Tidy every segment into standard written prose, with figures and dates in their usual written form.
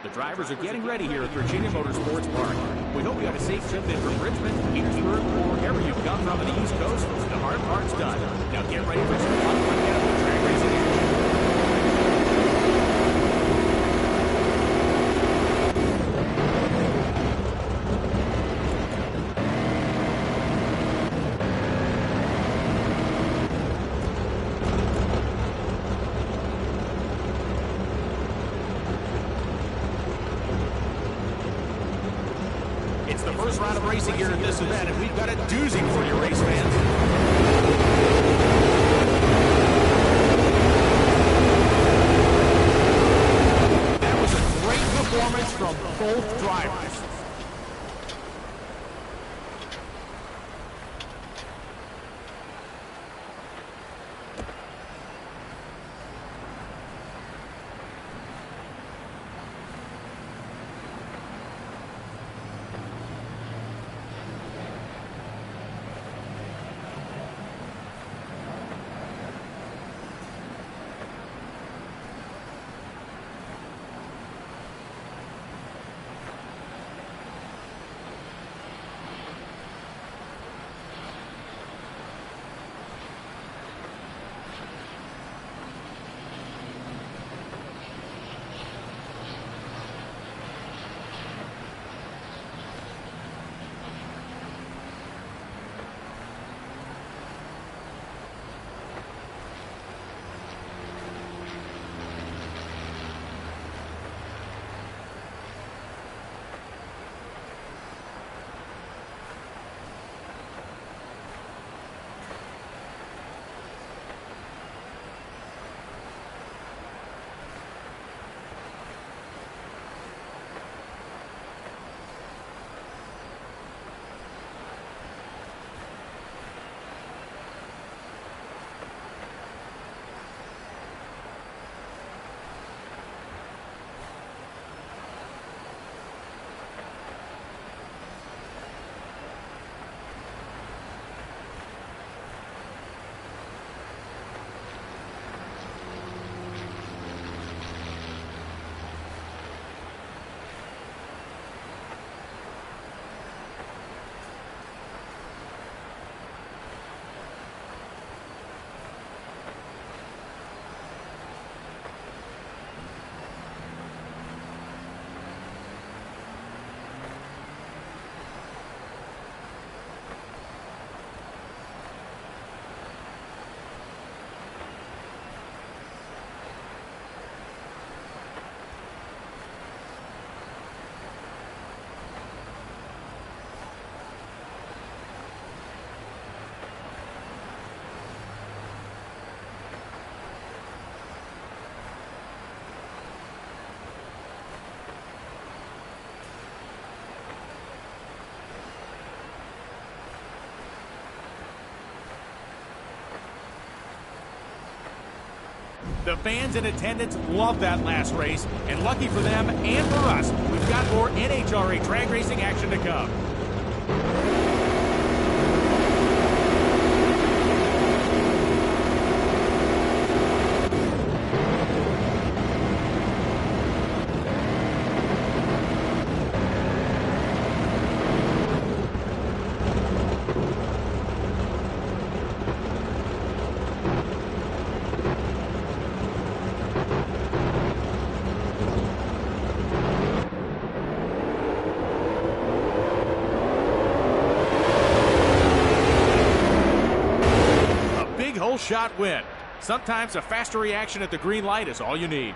The drivers are getting ready here at Virginia Motorsports Park. We hope you had a safe trip in from Richmond, Petersburg, or wherever you've come from on the East Coast. The hard part's done. Now get ready for some fun, unforgettable track racing action. It's the first round of racing here at this event, and we've got a doozy for you, race fans. That was a great performance from both drivers. The fans in attendance love that last race, and lucky for them and for us, we've got more NHRA drag racing action to come. Whole shot win. Sometimes a faster reaction at the green light is all you need.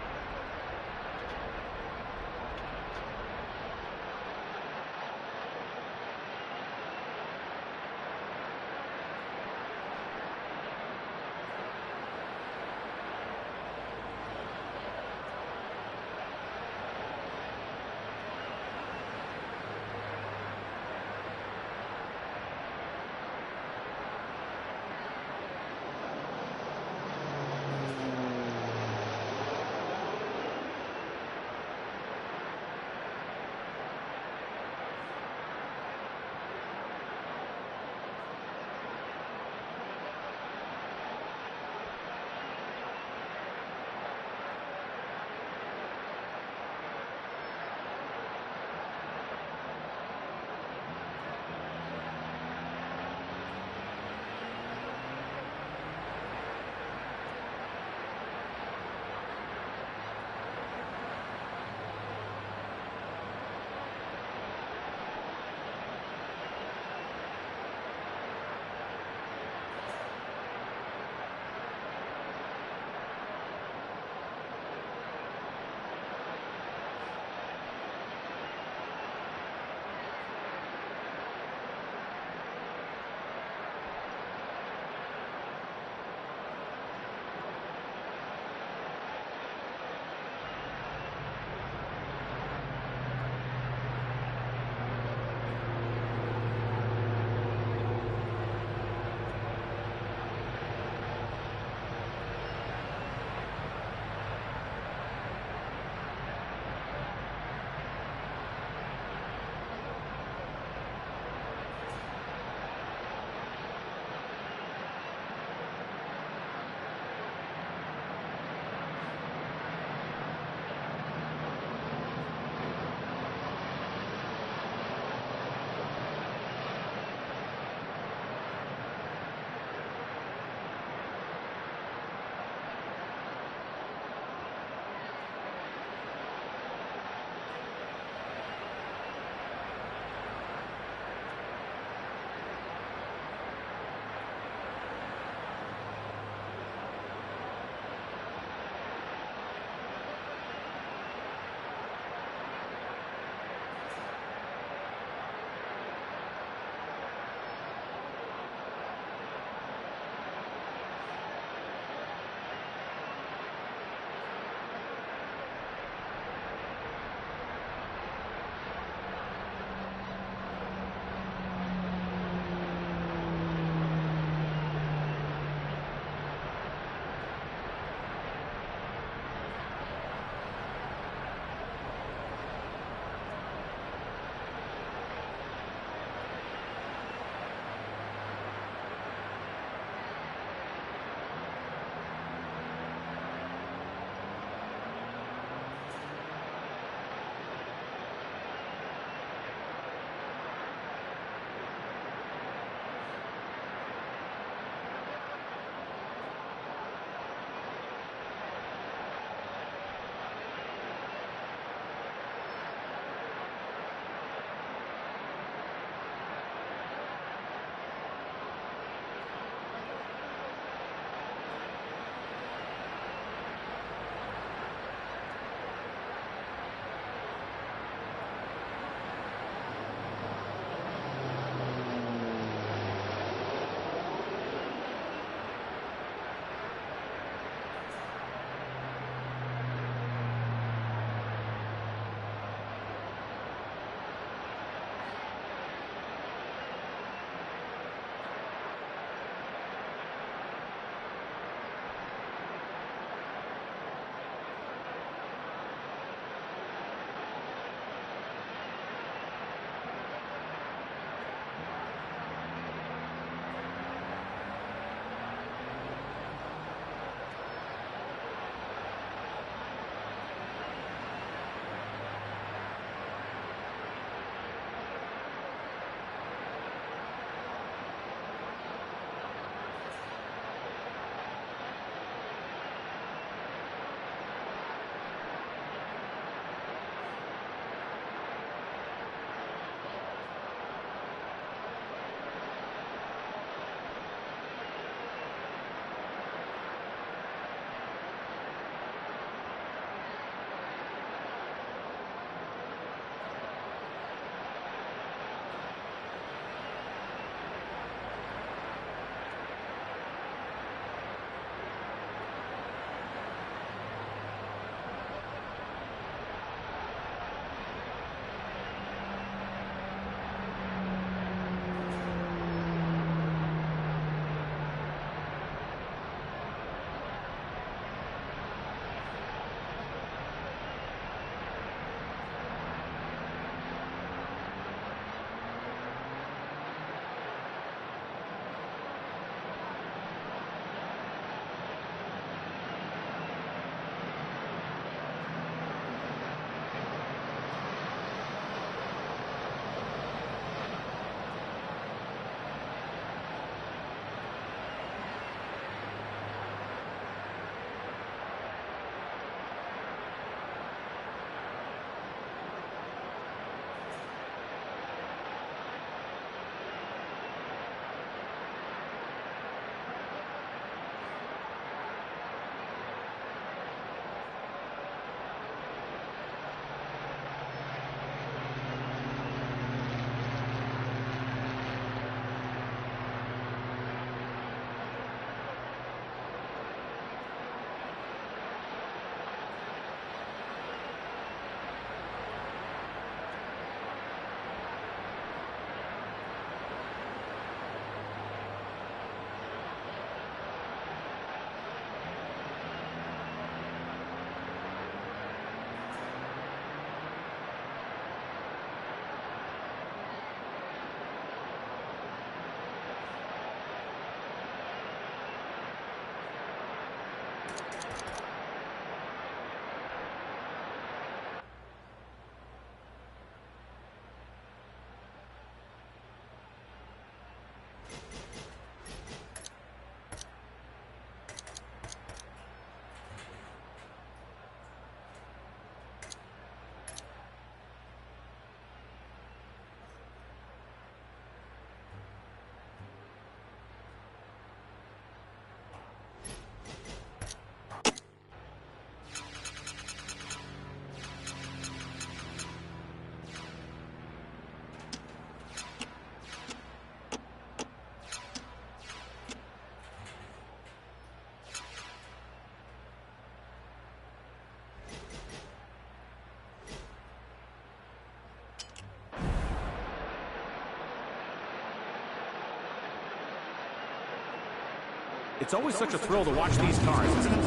It's always such a thrill to watch these cars, isn't it?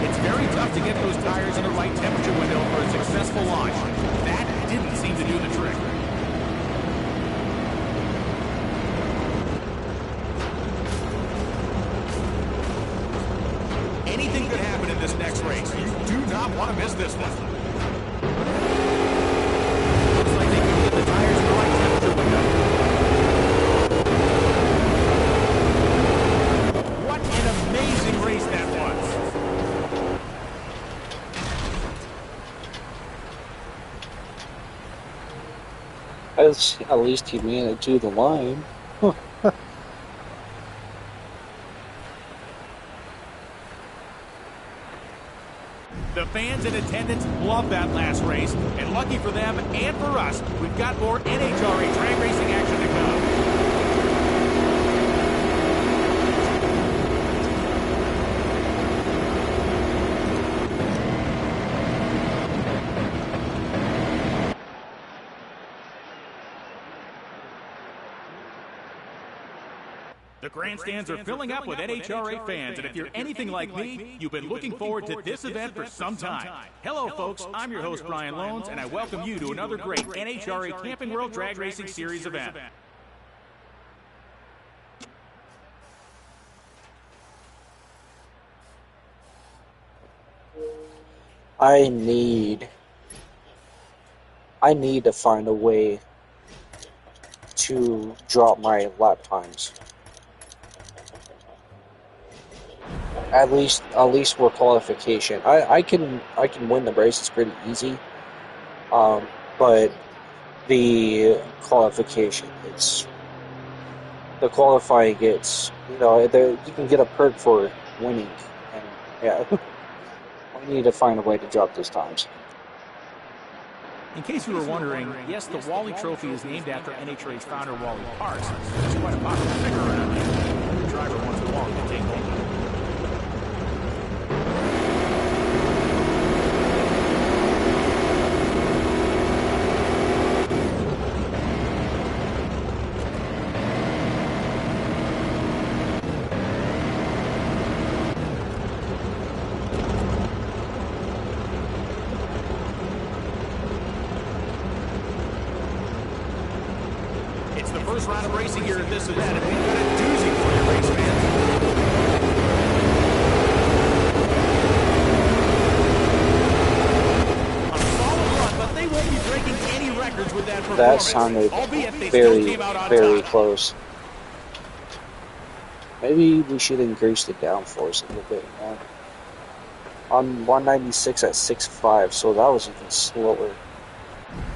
It's very tough to get those tires in the right temperature window for a successful launch. That didn't seem to do the trick. Anything could happen in this next race. You do not want to miss this one. Looks like they can get the tires in the right temperature window. What an amazing race that was. At least he made it to the line. The fans in attendance love that last race, and lucky for them and for us, we've got more NHRA drag racing action to come. The grandstands are filling up with NHRA fans, and if you're anything like me, you've been looking forward to this event for some time. Hello, folks. I'm your host, Brian Loans, and I welcome you to another great NHRA Camping World Drag Racing Series event. I need to find a way to drop my lap times. At least for qualification. I can win the races pretty easy. But the qualification, the qualifying gets, you can get a perk for winning, and yeah, I need to find a way to drop those times. In case you were wondering, yes, the Wally Trophy is named after NHRA's founder, Wally Parks. It's quite a popular figure around here. Every driver wants Wally to take home. First round of racing here at this event, and we've got a doozy for you, race fans. A solid run, but they won't be breaking any records with that performance. That sounded very close. Maybe we should increase the downforce a little bit more. On 196 at 6.5, so that was even slower.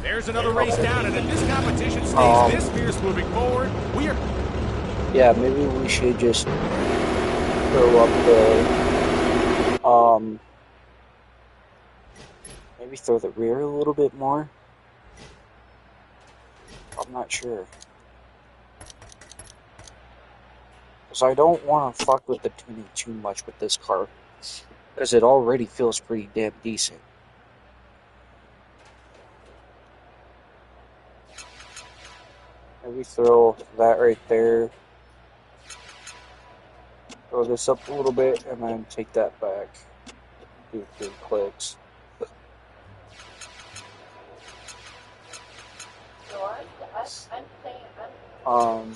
There's another race down, and if this competition stays this fierce moving forward, we are... Yeah, maybe we should just throw up the... maybe throw the rear a little bit more. I'm not sure. Because I don't want to fuck with the tuning too much with this car. Because it already feels pretty damn decent. Maybe throw that right there. Throw this up a little bit and then take that back. do 3 clicks. Um,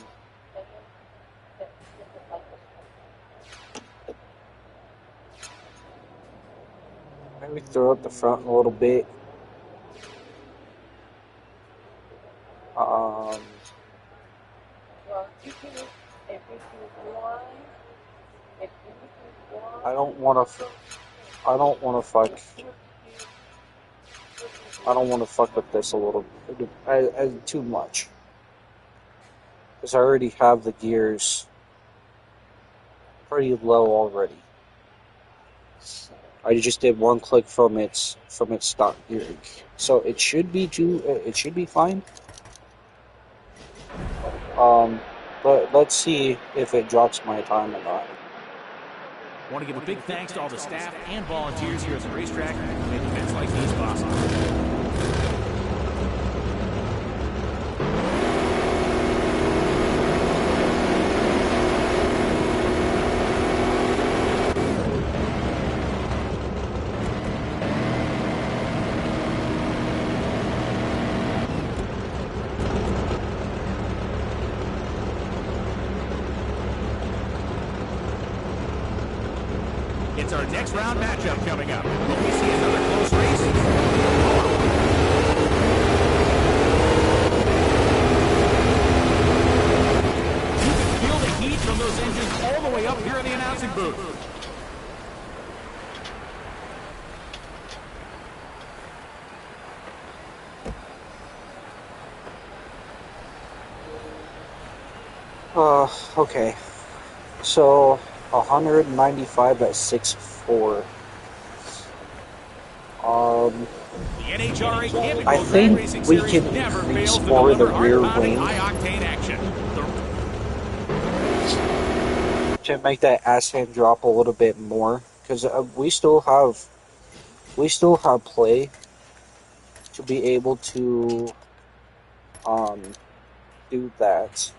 Maybe throw up the front a little bit. I don't want to. I don't want to fuck. I don't want to fuck with this a little too much, because I already have the gears pretty low already. I just did 1 click from its stock gearing, so it should be fine. But let's see if it drops my time or not. I want to give a big thanks to all the staff and volunteers here at the racetrack who make events like these possible. It's our next round matchup coming up. Will we see another close race? You can feel the heat from those engines all the way up here in the announcing booth. Okay. So 195 at 6.4. The NHRA Camping I World Drag think Racing we Series can never increase fails to more the deliver rear heart-pounding, wing high-octane action. to make that ass hand drop a little bit more, because we still have play to be able to do that.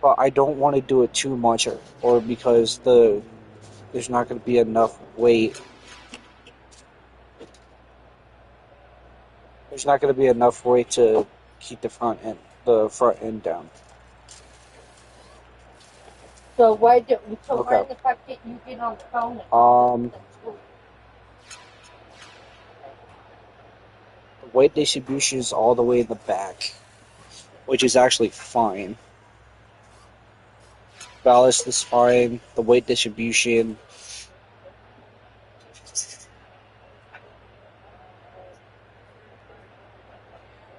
But I don't want to do it too much, or because there's not going to be enough weight. There's not going to be enough weight to keep the front end down. So why the fact that you get on the phone? The weight distribution is all the way in the back, which is actually fine. Ballast is fine. The weight distribution.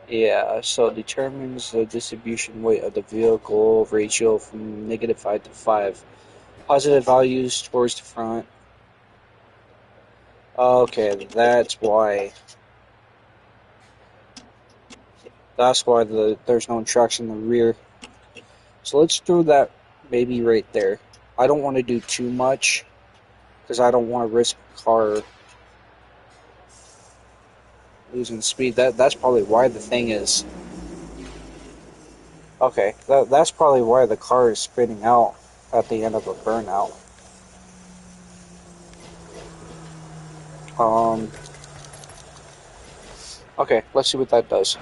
Yeah, so determines the distribution weight of the vehicle ratio from -5 to 5. Positive values towards the front. Okay, that's why. That's why there's no traction in the rear. So let's throw that maybe right there. I don't want to do too much, because I don't want to risk the car losing speed. That's probably why the thing is. Okay, that's probably why the car is spinning out at the end of a burnout. Okay, let's see what that does.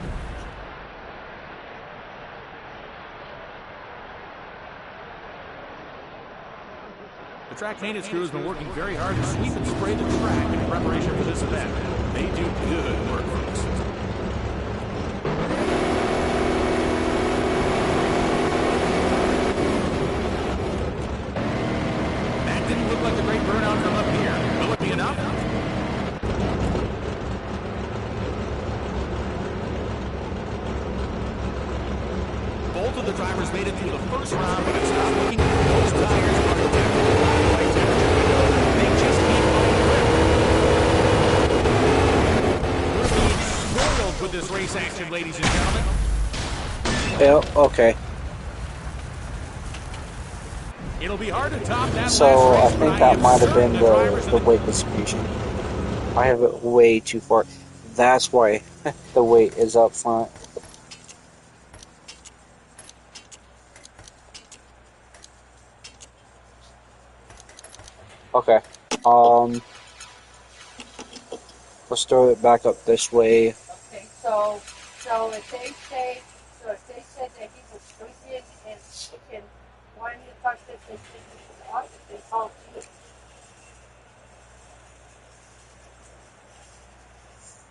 The track maintenance crew has been working very hard to sweep and spray the track in preparation for this event. They do good work, folks. That didn't look like a great burnout from up here. Will it be enough? Both of the drivers made it through the first round, but it's not looking good. Those tires are definitely not the right temperature. They just keep on ripping. We're being spoiled with this race action, ladies and gentlemen. Yeah, okay. It'll be hard to top that So last I race, think but that am might have certain been drivers in the weight distribution. I have it way too far. That's why the weight is up front. Okay. Let's throw it back up this way. Okay, so if they say, said that he was drinking and when the fuck did they think he was off, they called you.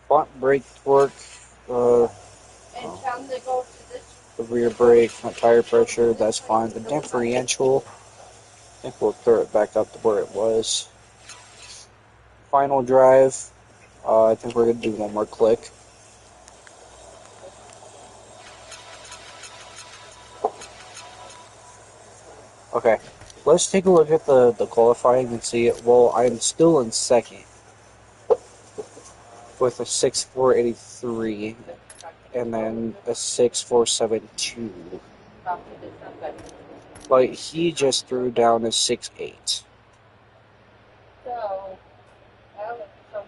Front brake torque, And tell them to go to this. the rear brake, front tire pressure, that's fine. The differential, I think we'll throw it back up to where it was. Final drive, I think we're going to do one more click. Okay, let's take a look at the qualifying and see it. Well, I'm still in second with a 6.483 and then a 6.472. But he just threw down a 6.8. So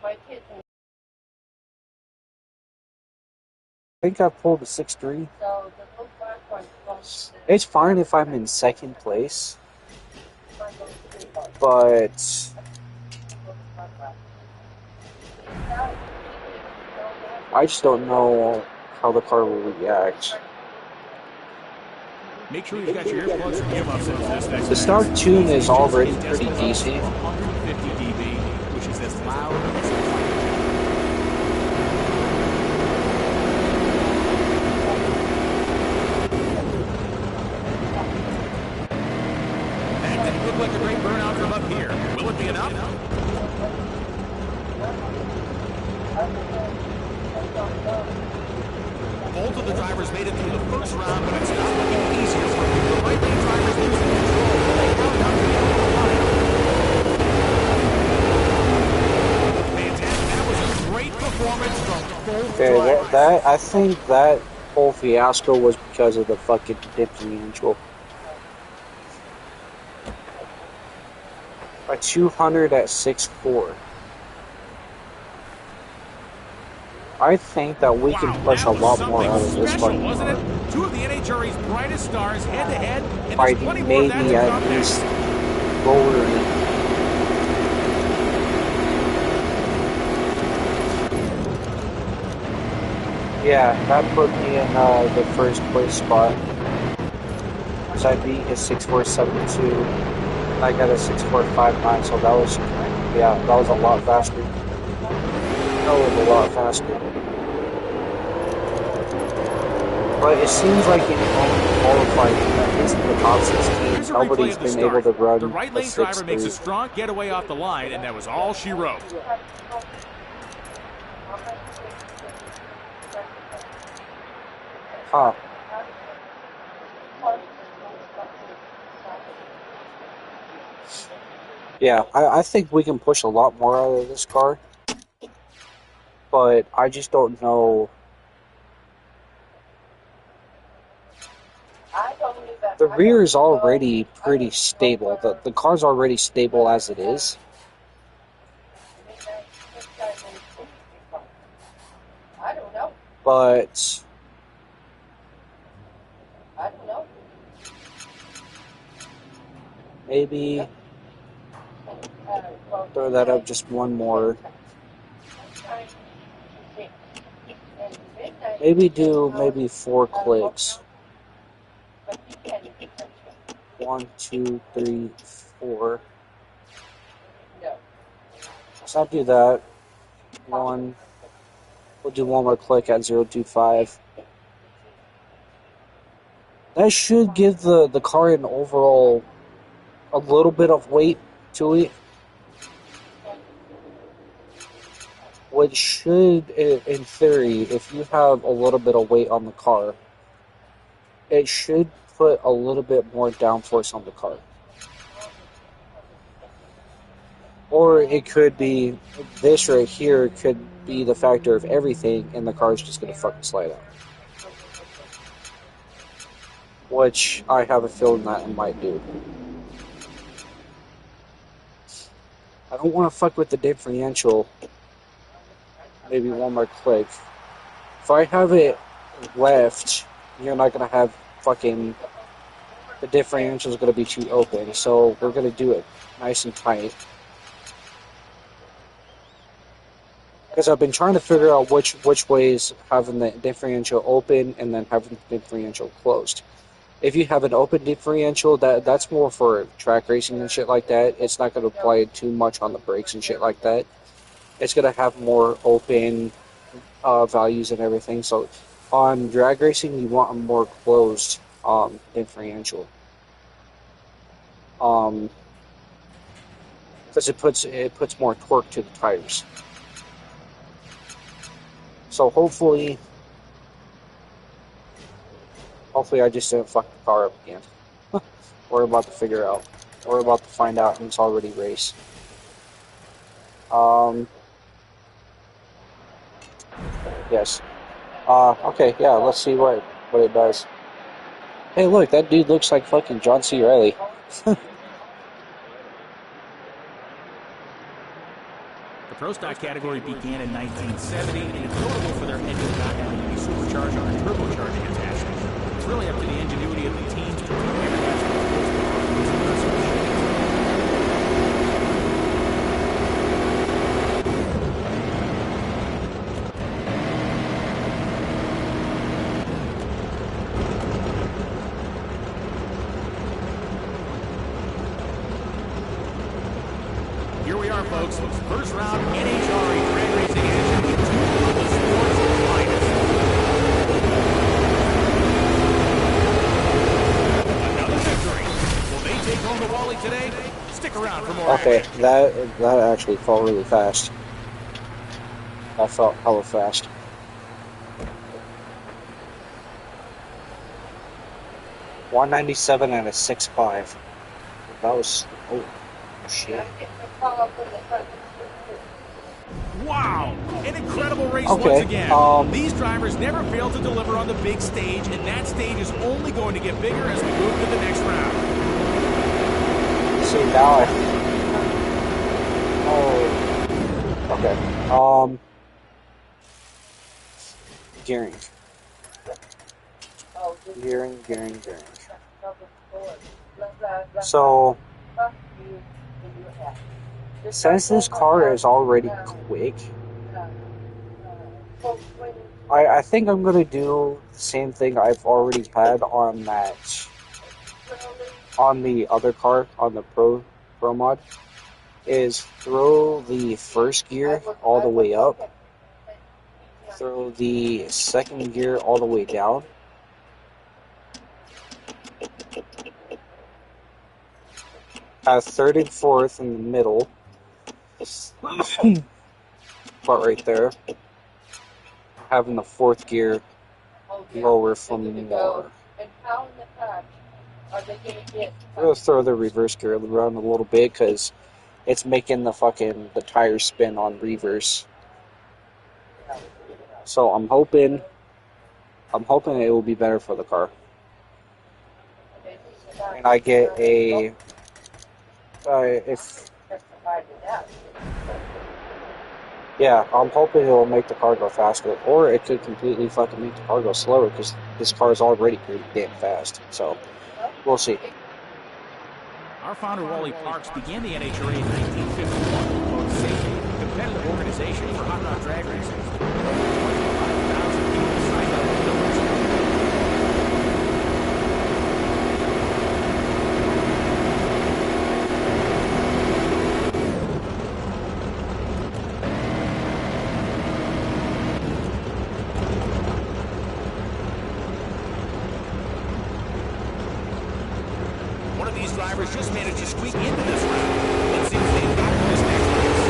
my kids. I think I pulled a 6.3. So the little black one goes to It's fine if I'm in second place, but I just don't know how the car will react. Make sure you've got your earplugs and earmuffs in this next The stock tune is already pretty decent. 150 dB, which is as loud as that didn't look like a great burnout from up here. Will it be enough? Both of the drivers made it through the first round, but it's not looking easier for them. The right lane drivers losing control. They held up to the end of the line. Fantastic. That was a great performance from both drivers. I think that whole fiasco was because of the fucking differential. A 200 at 6.4. I think that we can push a lot more out of this special, fucking wasn't car. it? Two of the NHRA's brightest stars head to head, and By there's plenty more of that maybe to at come least next. lowering. Yeah, that put me in the first place spot. So I beat his 6.472. I got a 6.459, so that was, yeah, that was a lot faster. That was a lot faster. But it seems like in qualifying, at least in the top 16, Here's a replay nobody's of the been able to start. run The right a lane driver makes a 6.3. strong getaway off the line, and that was all she wrote. Huh. Yeah, I think we can push a lot more out of this car. But I just don't know. The rear is already pretty stable. The car's already stable as it is. But maybe throw that up just one more. Maybe do 4 clicks. 1, 2, 3, 4. So I'll do that. We'll do one more click at 0.25. That should give the car an overall a little bit of weight to it. Which should, in theory, if you have a little bit of weight on the car, it should put a little bit more downforce on the car. Or it could be, this right here could be the factor of everything, and the car's just going to fucking slide out. Which I have a feeling that it might do. I don't want to fuck with the differential. Maybe one more click. If I have it left, you're not going to have fucking... The differential is going to be too open, so we're going to do it nice and tight. Because I've been trying to figure out which ways having the differential open and then having the differential closed. If you have an open differential, that's more for track racing and shit like that. It's not going to apply too much on the brakes and shit like that. It's going to have more open values and everything. So on drag racing, you want a more closed differential. Because it puts more torque to the tires. So hopefully I just didn't fuck the car up again. We're about to figure out. We're about to find out, and it's already race. Yes. Okay, yeah, let's see what it does. Hey, look, that dude looks like fucking John C. Reilly. The Pro Stock category began in 1970, and it's notable for their engine not having any supercharger or turbocharging attachment. It's really up to the ingenuity of the teams to create Here we are, folks. First round NHRA drag racing action with two of the sport's finest. Another victory. Will they take home the Wally today? Stick around for more Okay, action. that actually felt really fast. That felt hella fast. .197 and a 6.5. That was shit. Wow! An incredible race Okay, once again. These drivers never fail to deliver on the big stage, and that stage is only going to get bigger as we move to the next round. See, now okay. Gearing. Gearing. So, since this car is already quick, I think I'm going to do the same thing I've already had on the other car, on the Pro mod, is throw the first gear all the way up, throw the second gear all the way down, have third and fourth in the middle, but right there, having the fourth gear lower from more. I'm going to throw the reverse gear around a little bit because it's making the tires spin on reverse. So I'm hoping it will be better for the car. And I get I'm hoping it will make the car go faster, or it could completely fucking make the car go slower because this car is already pretty damn fast. So we'll see. Our founder, Wally Parks, began the NHRA in 1951 to promote safety, competitive organization for hot rod drag racing. 25,000 people signed up for the One of these drivers just managed to squeak into this round. Let's see what they've got for this next race.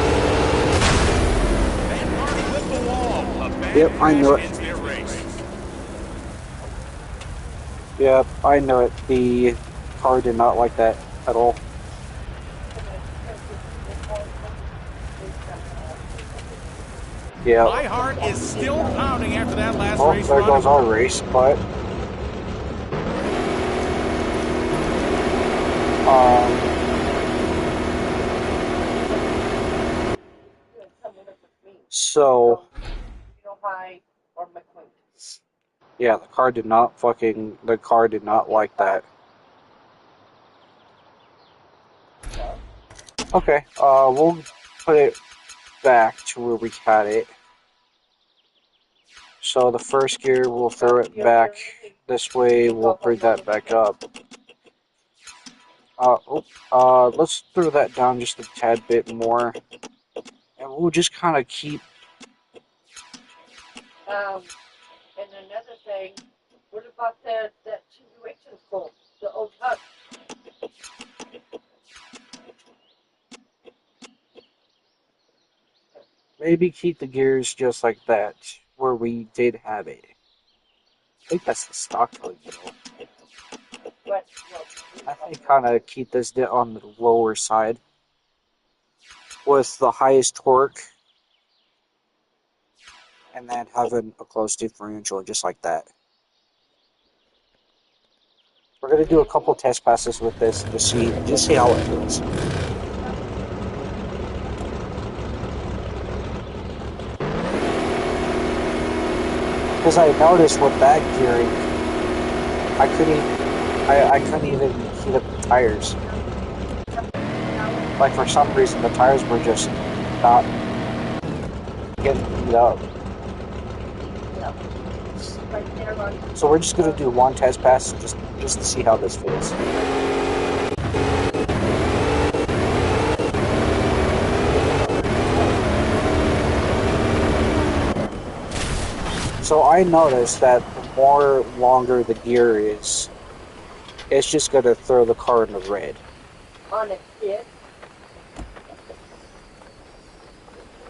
That party with the wall. A bad Yep, I knew it. ends their race. Yep, I know it. The car did not like that at all. Yeah. My heart is still pounding after that last Oh, race there run. goes our race, but so yeah, the car did not like that. Okay, we'll put it back to where we had it. So the first gear, we'll throw it back this way. We'll bring that back up. Let's throw that down just a tad bit more, and we'll just kind of keep. And another thing, what about that situation school, the old hut? Maybe keep the gears just like that, where we did have it. I think that's the stock code, What? I think kind of keep this on the lower side with the highest torque, and then having a close differential just like that. We're gonna do a couple test passes with this and just see how it feels. Because I noticed with that gearing, I couldn't even heat up the tires. Like for some reason, the tires were just not getting heat up. So we're just gonna do one test pass just to see how this feels. So I noticed that the more longer the gear is, it's just gonna throw the car in the red. On a kid?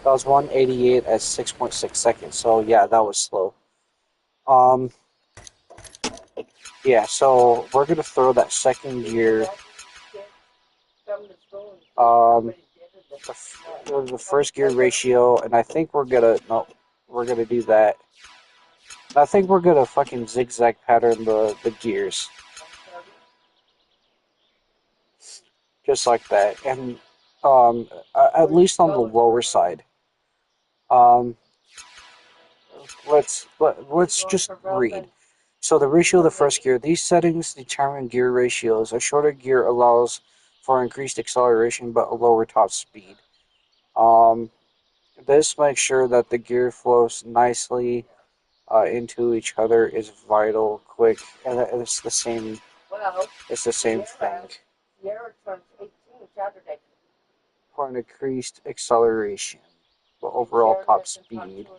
That was 188 at 6.6 seconds. So yeah, that was slow. Yeah, so we're gonna throw that second gear. The first gear ratio, and I think we're gonna do that. I think we're gonna fucking zigzag pattern the gears, just like that, and at least on the lower side. Let's just read. So the ratio of the first gear. These settings determine gear ratios. A shorter gear allows for increased acceleration but a lower top speed. This makes sure that the gear flows nicely into each other is vital, quick, and it's the same. It's the same thing. For an increased acceleration, but overall top speed.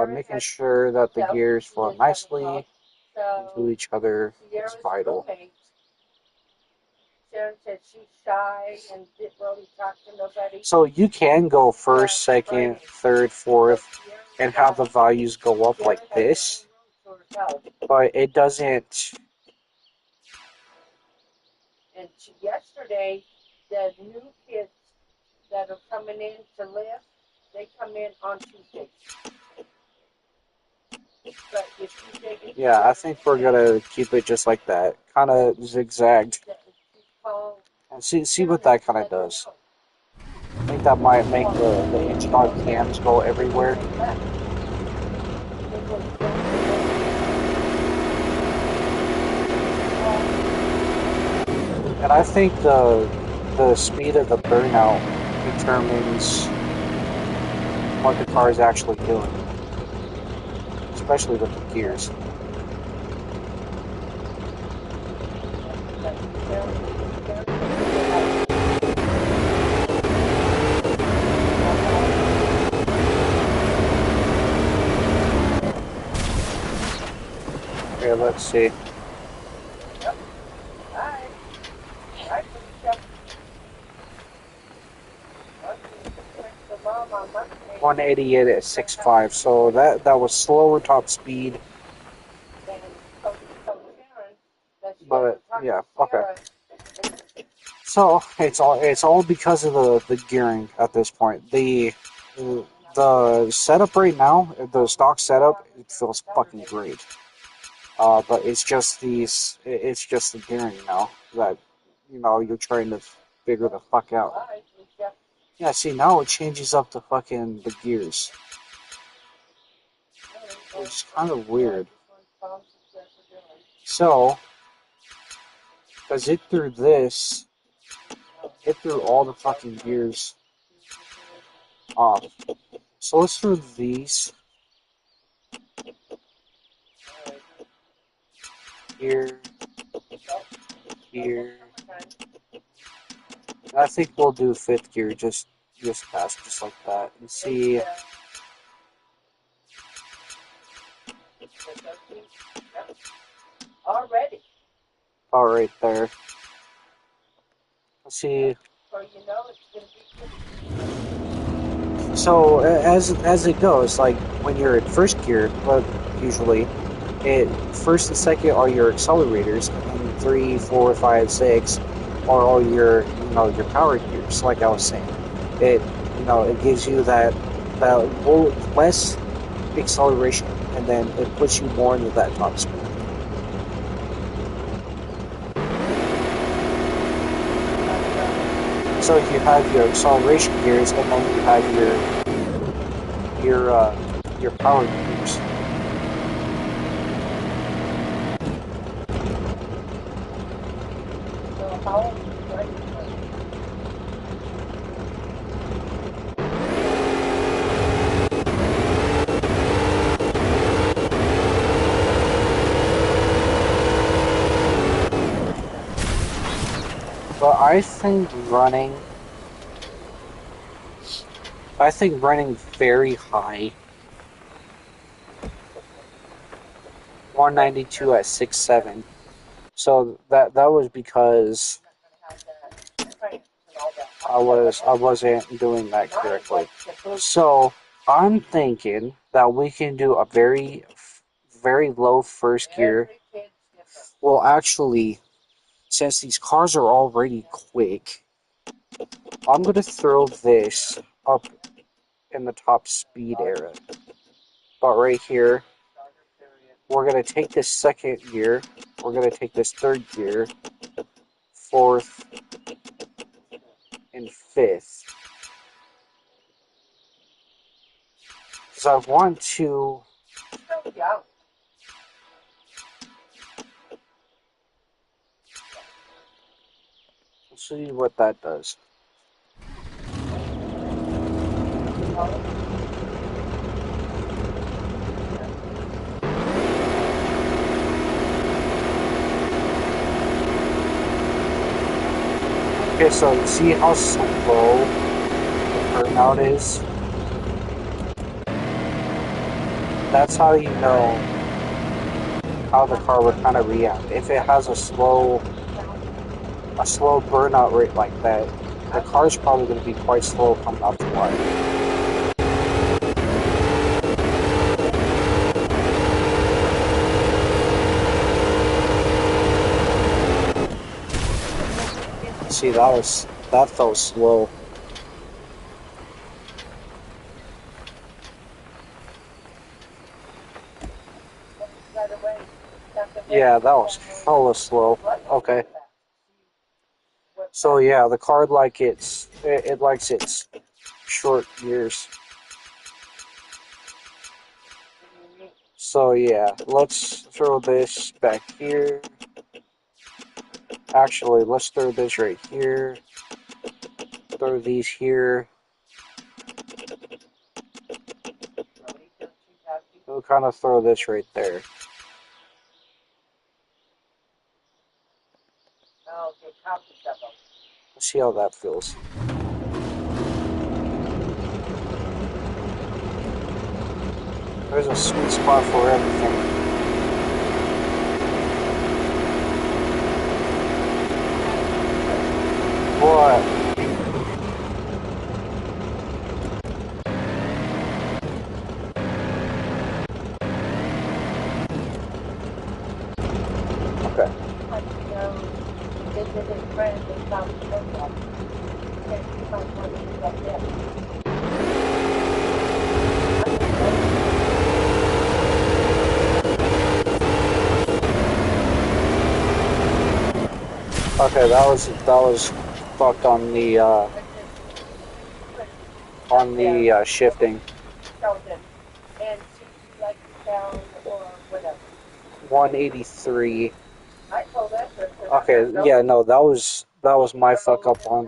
Making sure that the gears flow nicely into each other is vital. Sharon said she's shy and didn't really talk to nobody. So you can go first, second, third, fourth, and have the values go up like this, but it doesn't. And yesterday, the new kids that are coming in to live, they come in on Tuesdays. But if you take it, Yeah, I think we're gonna keep it just like that, kind of zigzagged, and see what that kind of does. I think that might make the inch-on cams go everywhere. And I think the speed of the burnout determines what the car is actually doing, especially with the gears. Okay, let's see. 188 at 6.5, so that was slower top speed. But yeah, okay. So it's all because of the gearing at this point. The setup right now, the stock setup, it feels fucking great. But it's just the gearing now that you're trying to figure the fuck out. Yeah, see, now it changes up the gears. Which is kind of weird. So, because it threw all the fucking gears off. So let's do these here, here. I think we'll do fifth gear just past just like that and see. Already. All right there. Let's see. So you know it's going to be So as it goes, like when you're in first gear, well, usually, first and second are your accelerators, and then 3, 4, 5, 6 are all your your power gears. Like I was saying, it it gives you that less acceleration, and then it puts you more into that top speed. So you have your acceleration gears, and then you have your power gears. But I think running very high, 192 at 6.7. So that was because I wasn't doing that correctly. So I'm thinking that we can do a very low first gear. Well, actually, since these cars are already quick, I'm gonna throw this up in the top speed era. But right here, we're gonna take this second gear, we're gonna take this third gear, fourth, and fifth. Because I want to. Let's see what that does. Okay, so see how slow the burnout is? That's how you know how the car would kind of react. If it has a slow burnout rate like that, the car's probably going to be quite slow coming off the line. See, that felt slow. Yeah, that was hella slow. Okay. So yeah, the card it likes its short gears. So yeah, let's throw this back here. Actually, let's throw this right here. Throw these here. We'll kind of throw this right there. Let's see how that feels. There's a sweet spot for everything. What? Okay. Okay, that was fucked on the shifting. 183. Okay, yeah, no, that was my fuck up on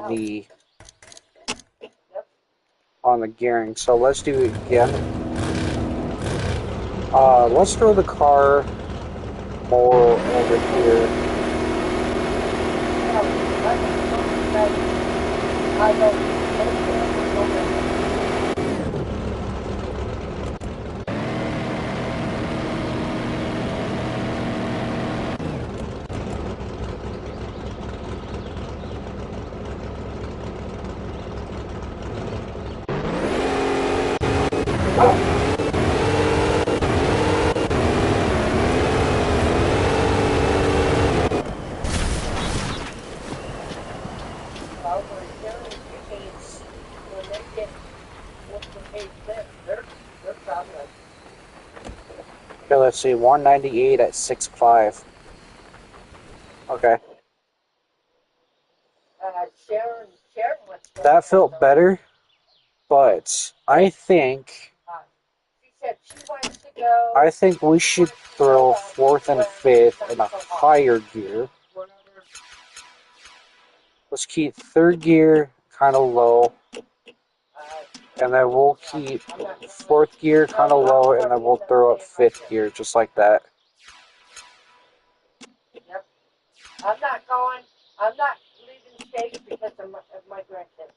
on the gearing. So let's do it again. Let's throw the car more over here. Okay, let's see, 198 at 6.5. Okay. That felt better, but I think we should throw fourth and fifth in a higher gear. Let's keep third gear kind of low, and then we'll keep fourth gear kind of low, and then we'll throw up fifth gear just like that. Yep. I'm not leaving stage because of my grandkids.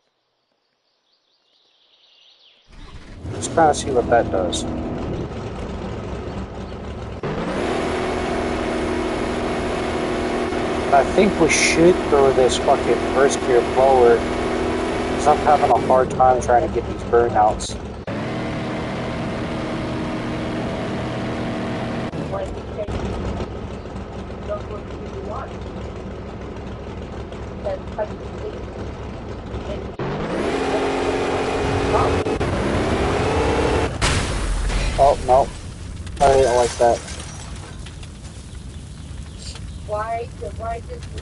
Let's kind of see what that does. I think we should throw this fucking first gear lower, because I'm having a hard time trying to get these burnouts. Oh, no. I didn't like that. Why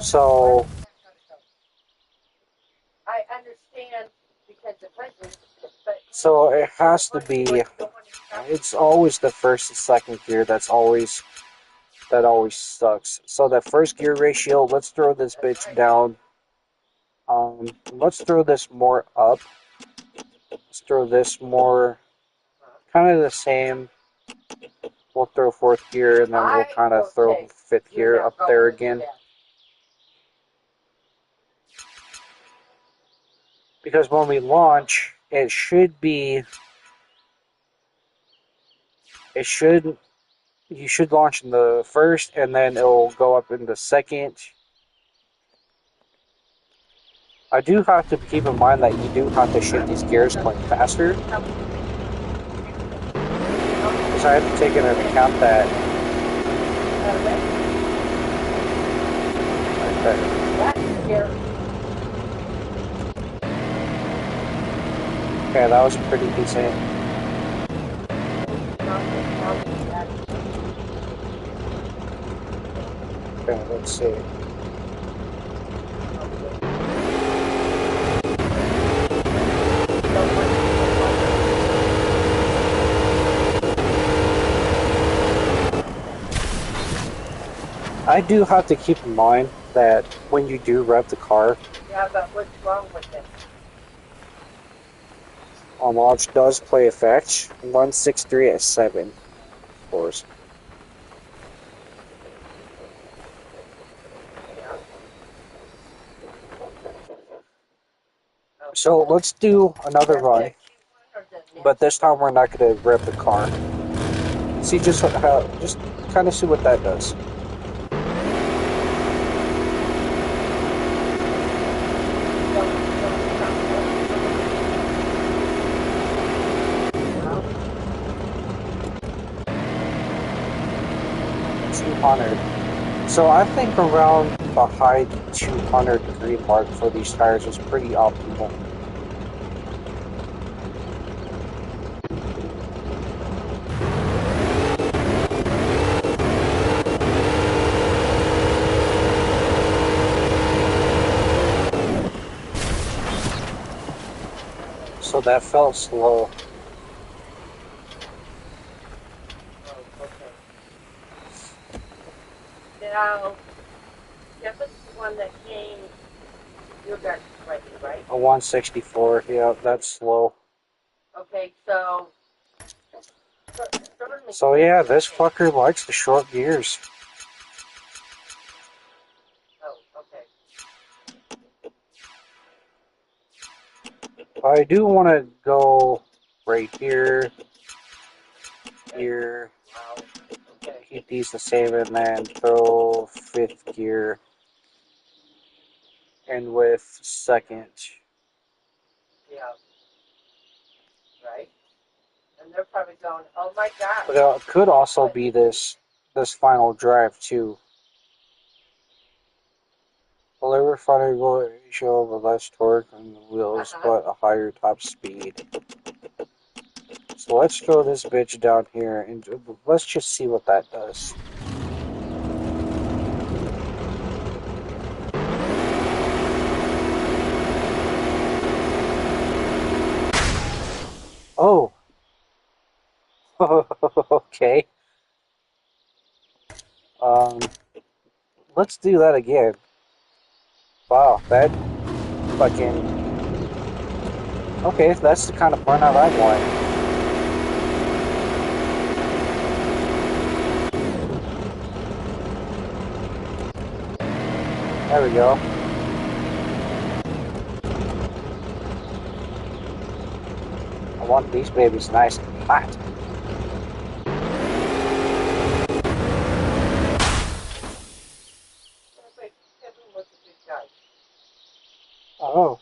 So, I understand because the president, but so it has to be, it's always the first and second gear that always sucks. So the first gear ratio, let's throw this bitch down. Let's throw this more up. Let's throw this more, kind of the same. We'll throw fourth gear, and then we'll kind of throw fifth gear up there again. Because when we launch, you should launch in the first, and then it'll go up in the second. I do have to keep in mind that you do have to shift these gears quite faster. Because I have to take into account that. Okay, that was pretty decent. Okay, let's see. I do have to keep in mind that when you do rev the car, yeah, but what's wrong with it? launch does play effect. 163 at 7, of course. So let's do another run, but this time we're not going to rev the car. See just kind of see what that does. So I think around the high 200 degree mark for these tires is pretty optimal. So that felt slow. Now, that was the one that came, your guys' ready, right? A 164, yeah, that's slow. Okay, so. So yeah, this fucker likes the short gears. Oh, okay. I do want to go right here, here, Wow. Okay. keep these the same, and then throw fifth gear in with second. Yeah. Right. And they're probably going, oh my God. But it could also be this final drive too. Deliver final ratio of a less torque on the wheels, but a higher top speed. So let's throw this bitch down here and let's just see what that does. Oh. Okay. Let's do that again. Wow, that fucking... Okay, that's the kind of burnout I want. There we go. I want these babies nice and hot. Kevin was a good guy. Oh.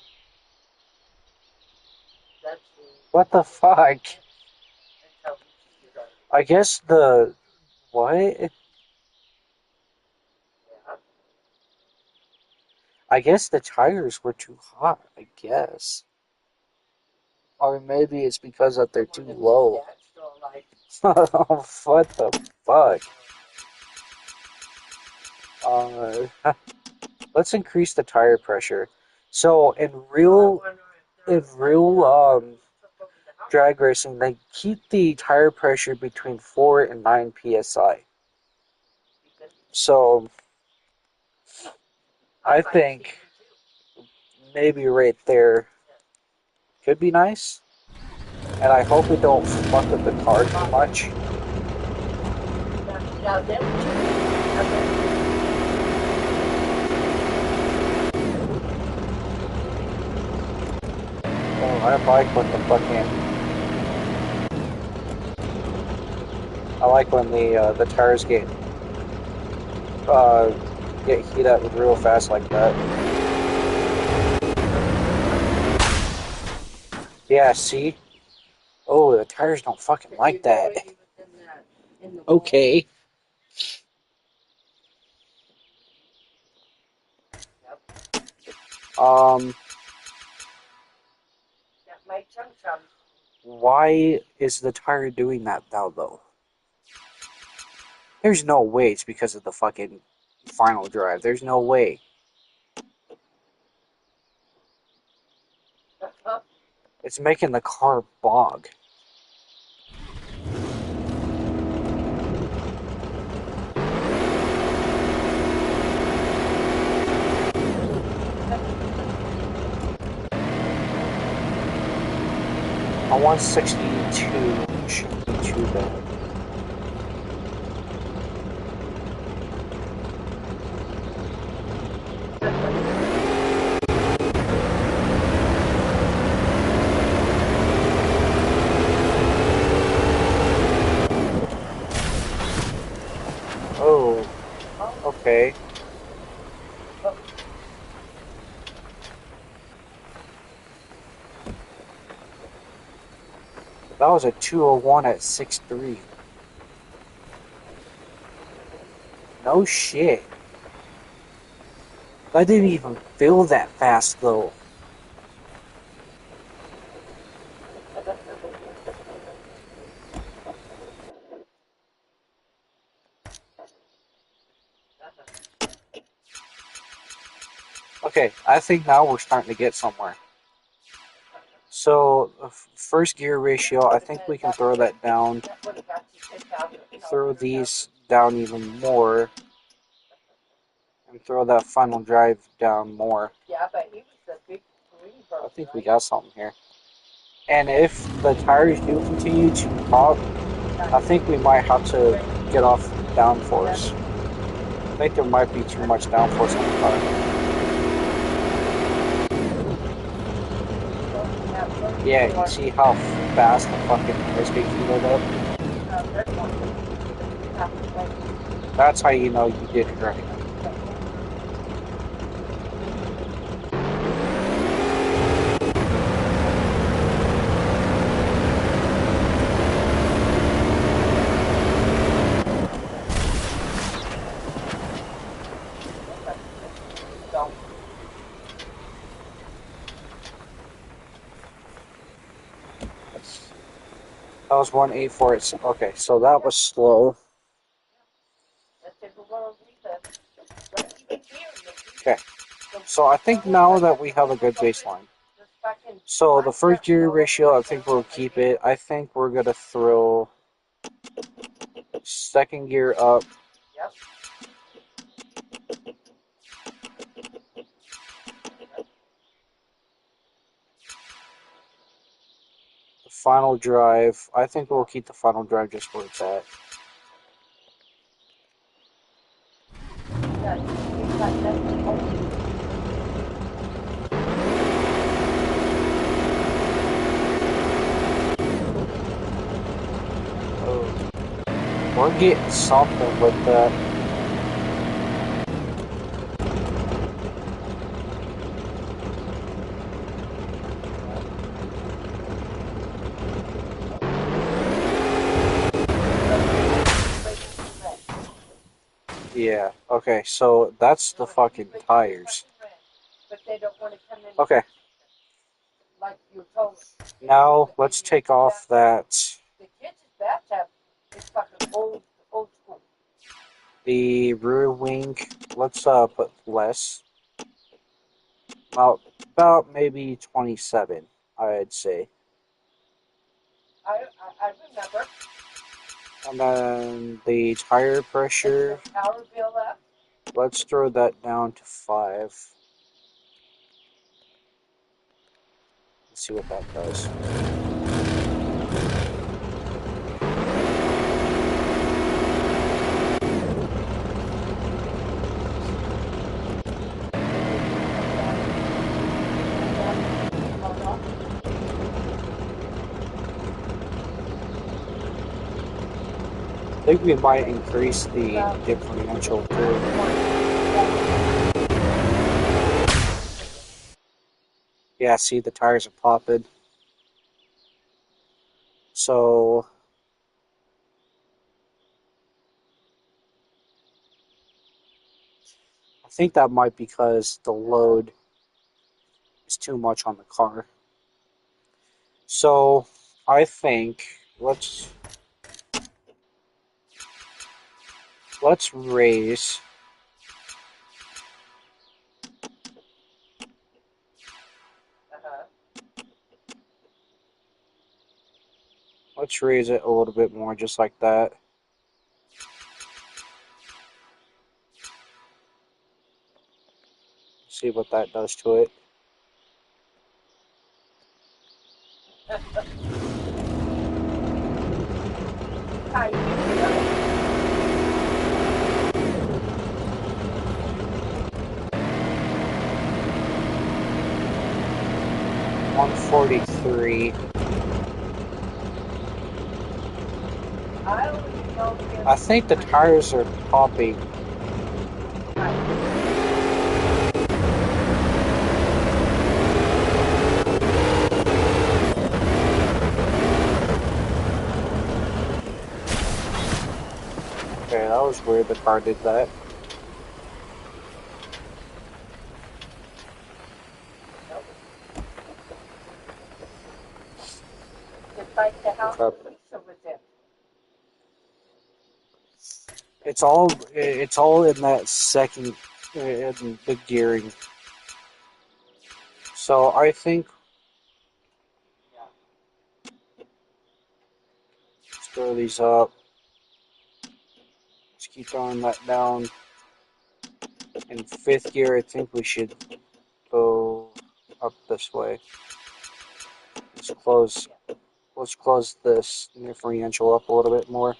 That's What the fuck? that's how we cheated on you. I guess the... What? Yeah. I guess the tires were too hot, I guess. Or maybe it's because that they're too low. What the fuck? Let's increase the tire pressure. So in real drag racing, they keep the tire pressure between 4 and 9 psi. So I think maybe right there could be nice. And I hope it don't fuck with the car too much. Oh, I like when the fucking... I like when the tires get heat up real fast like that. Yeah, see? Oh, the tires don't fucking like that. Okay. Why is the tire doing that now, though? There's no way it's because of the fucking final drive. There's no way. It's making the car bog. I want 62. Shouldn't be too bad. Oh, okay. That was a 201 at 6.3. No shit. That didn't even feel that fast, though. Okay, I think now we're starting to get somewhere. So, first gear ratio, I think we can throw that down. Throw these down even more. And throw that final drive down more. Yeah, but he was a big believer. I think we got something here. And if the tires do continue to pop, I think we might have to get off downforce. I think there might be too much downforce on the car. Yeah, you see how fast the fucking tires get heated up? That's how you know you did it right. That was 184. Okay, so that was slow. Okay, so I think now that we have a good baseline. So the first gear ratio, I think we'll keep it. I think we're gonna throw second gear up. The final drive, I think we'll keep the final drive just where it's at. Oh, we're getting something with that. Yeah, okay, so that's the fucking tires. Okay. Now let's take off that. The rear wing, let's put less. About maybe 27, I'd say. I remember. And then the tire pressure, Power bill up. let's throw that down to 5. Let's see what that does. I think we might increase the differential too. Yeah, see, the tires are popping. So I think that might be because the load is too much on the car. So I think let's raise let's raise it a little bit more, just like that. See what that does to it. $143. I think the tires are popping. Okay, that was weird the car did that. Okay. It's all in that second in the gearing. So I think let's throw these up. Let's keep throwing that down. In fifth gear, I think we should go up this way. let's close this differential up a little bit more.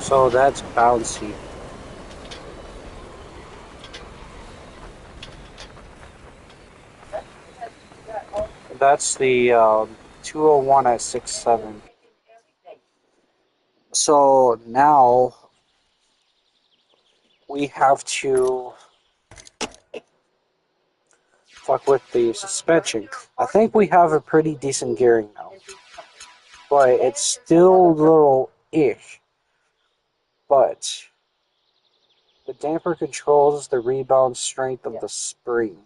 So that's bouncy. That's the 201 at 6.7. So now we have to fuck with the suspension. I think we have a pretty decent gearing now, but it's still a little ish. But the damper controls the rebound strength of the spring.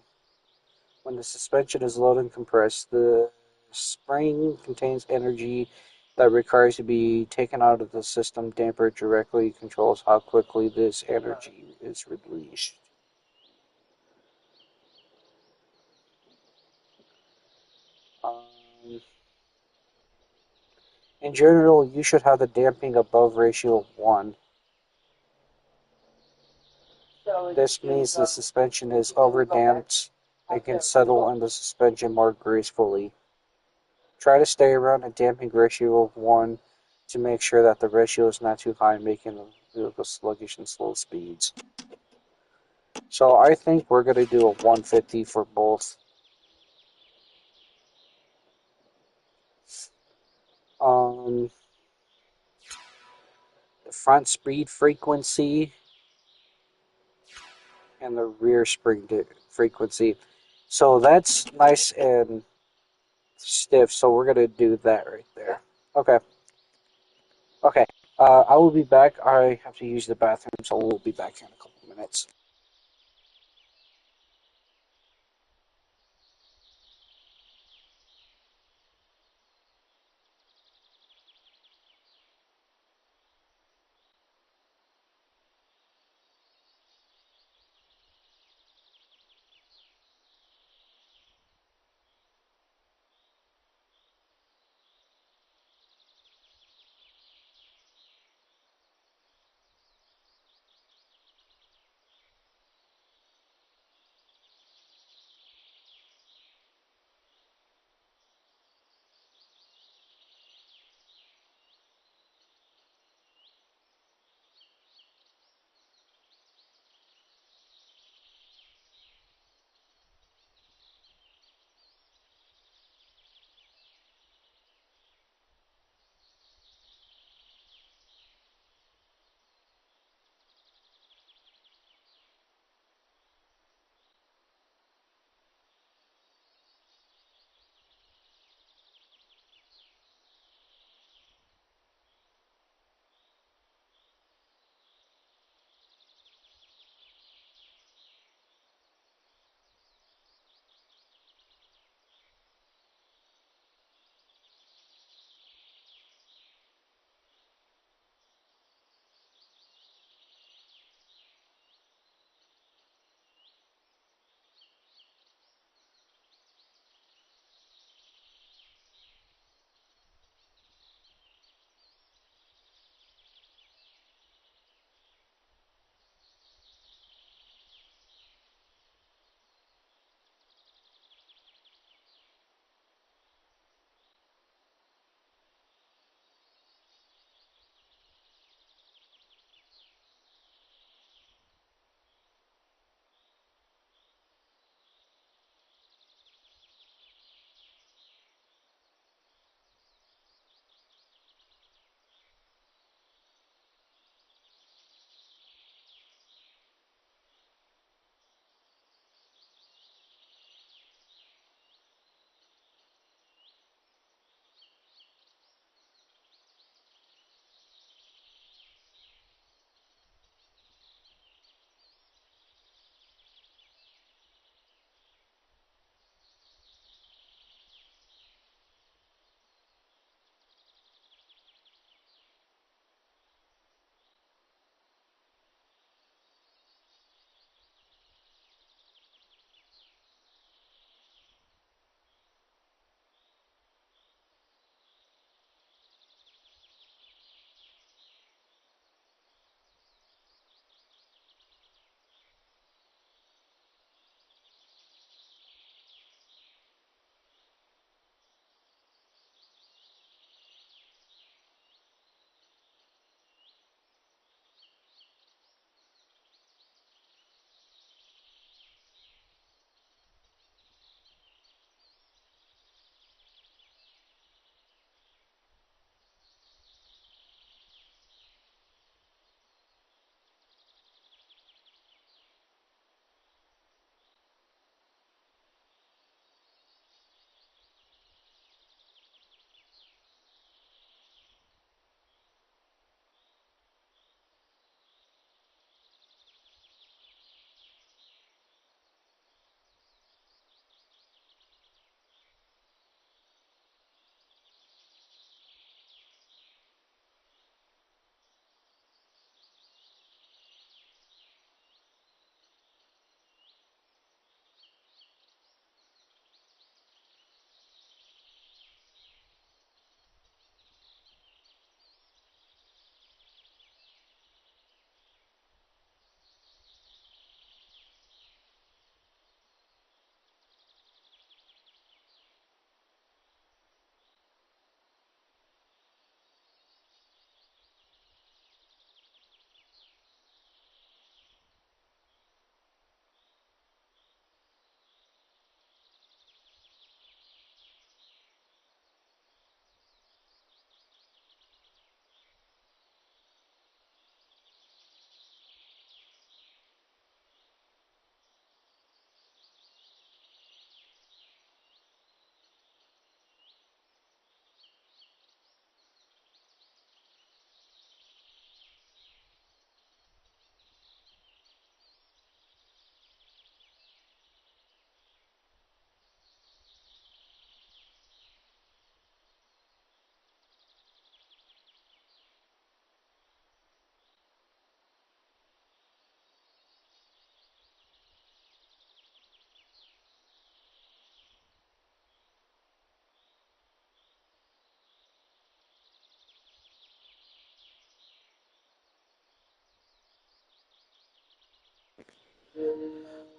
When the suspension is loaded and compressed, the spring contains energy that requires to be taken out of the system. Damper directly controls how quickly this energy is released. Um, in general, you should have the damping above ratio of 1. This means the suspension is overdamped and can settle in the suspension more gracefully. Try to stay around a damping ratio of 1 to make sure that the ratio is not too high, making the vehicle sluggish and slow speeds. So I think we're going to do a 150 for both. The front speed frequency and the rear spring frequency. So that's nice and stiff, so we're going to do that right there. Okay. Okay. I will be back. I have to use the bathroom, so we'll be back in a couple minutes.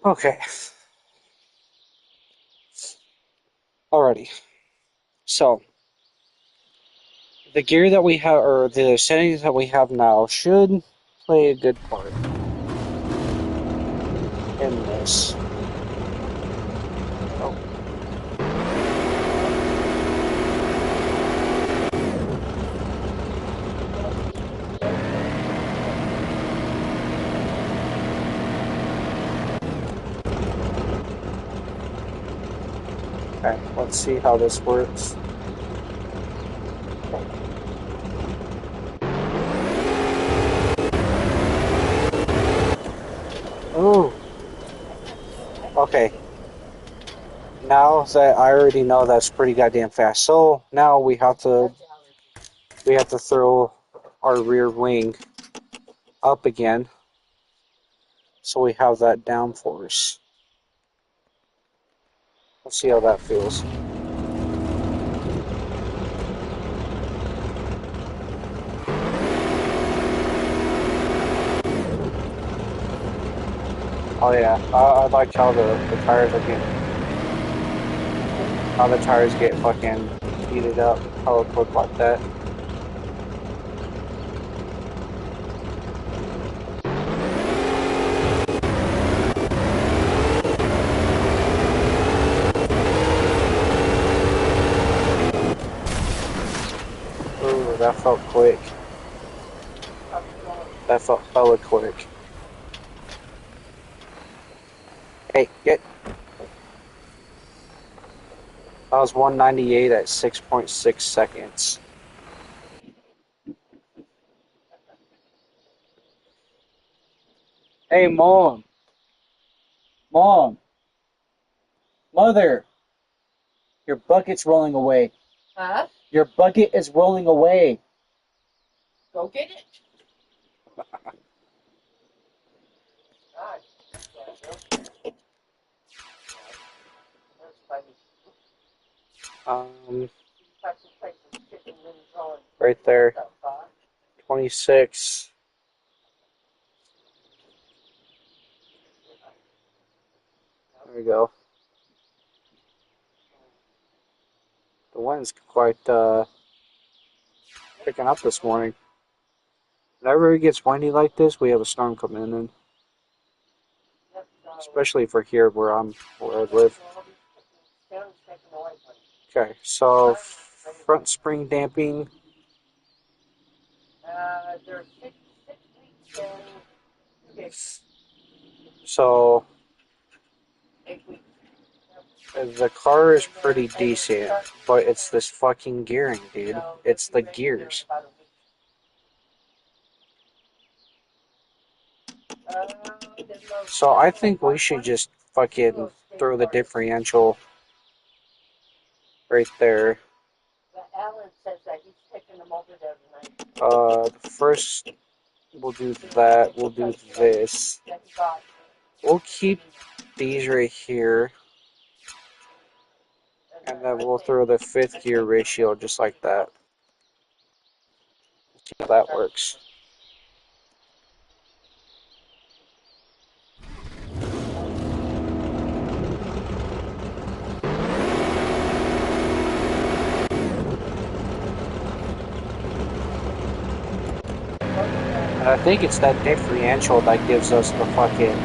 Okay. Alrighty. So, the gear that we have, or the settings that we have now, should play a good part in this. Oh. Okay, let's see how this works. Ooh. Okay. Now that I already know that's pretty goddamn fast, so now we have to throw our rear wing up again, so we have that downforce. Let's see how that feels. Oh yeah, I like how the tires are getting, how the tires get fucking heated up, how it look like that. Ooh, that felt quick. That felt hella quick. Hey, get. That was 198 at 6.6 seconds. Hey, Mom. Mom. Mother. Your bucket's rolling away. Huh? Your bucket is rolling away. Go get it. Right there. 26. There we go. The wind's quite picking up this morning. Whenever it gets windy like this, we have a storm coming in. Especially for here where I live. Okay, so front spring damping. There's 6 weeks So and 8 weeks. the car is pretty decent, but it's this fucking gearing, dude. It's the gears. So I think we should just fucking throw the differential right there. Alan says that he's taking them over there tonight. First we'll do that. We'll do this. We'll keep these right here. And then we'll throw the fifth gear ratio just like that. See how that works. And I think it's that differential that gives us the fucking...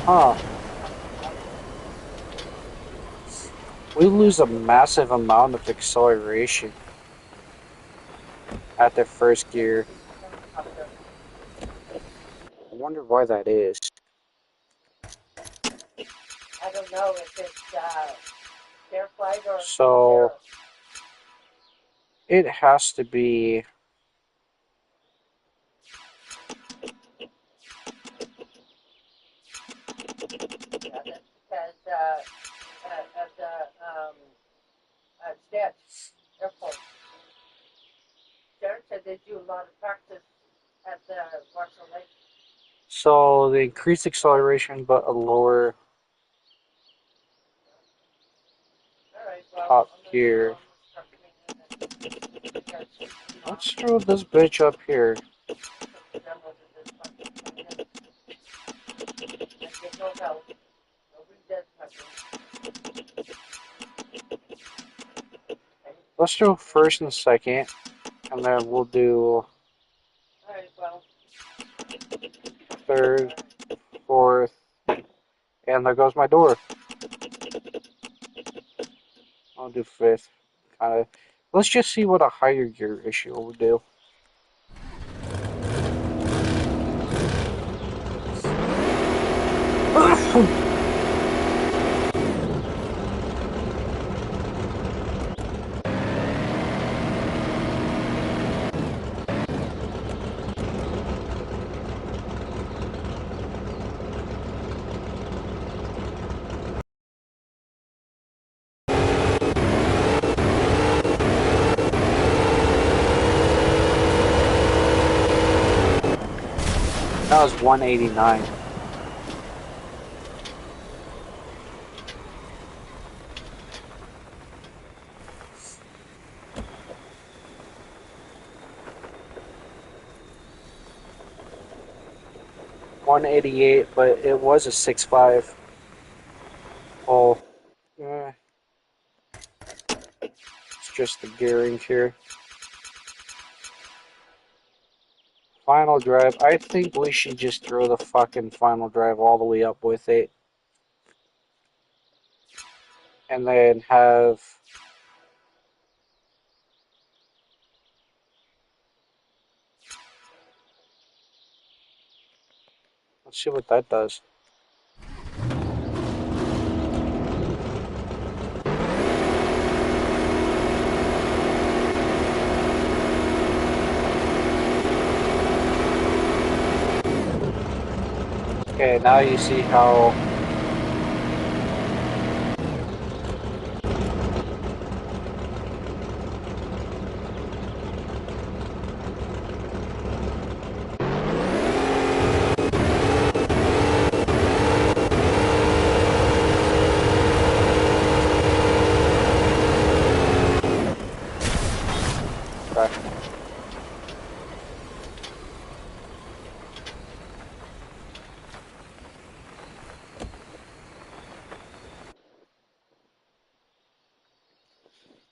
Huh. We lose a massive amount of acceleration at the first gear. I wonder why that is. I don't know if it's their flight or So it has to be... because at the Stats Airport. Jared said said they do a lot of practice at the Marshall Lake. So the increased acceleration, but a lower All right, well, top I'm gonna gear. start cleaning it and Let's throw this bitch up here. demo this fucking thing. I get no help. Nobody does nothing. Let's do first and second, and then we'll do All right, well, third, fourth, and there goes my door. I'll do fifth, kind of. Let's just see what a higher gear issue will do. That was 189. $188, but it was a 6.5. Oh, it's just the gearing here. Final drive. I think we should just throw the fucking final drive all the way up with it. And then have... Let's see what that does. Okay, now you see how...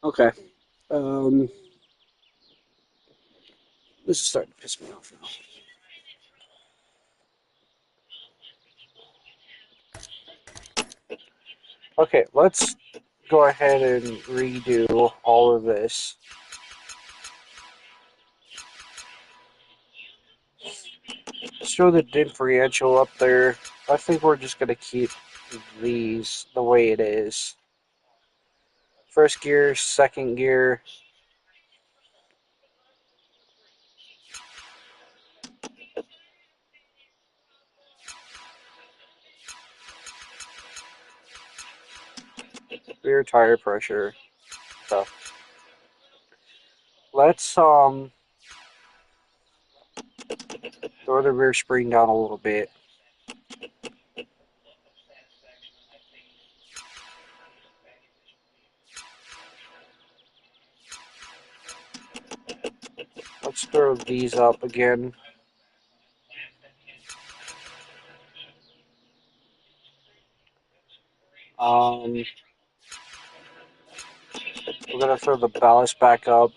Okay. This is starting to piss me off now. Okay, let's go ahead and redo all of this. Let's throw the differential up there. I think we're just going to keep these the way it is. First gear, second gear. Rear tire pressure. So let's throw the rear spring down a little bit. Let's throw these up again. We're gonna throw the ballast back up.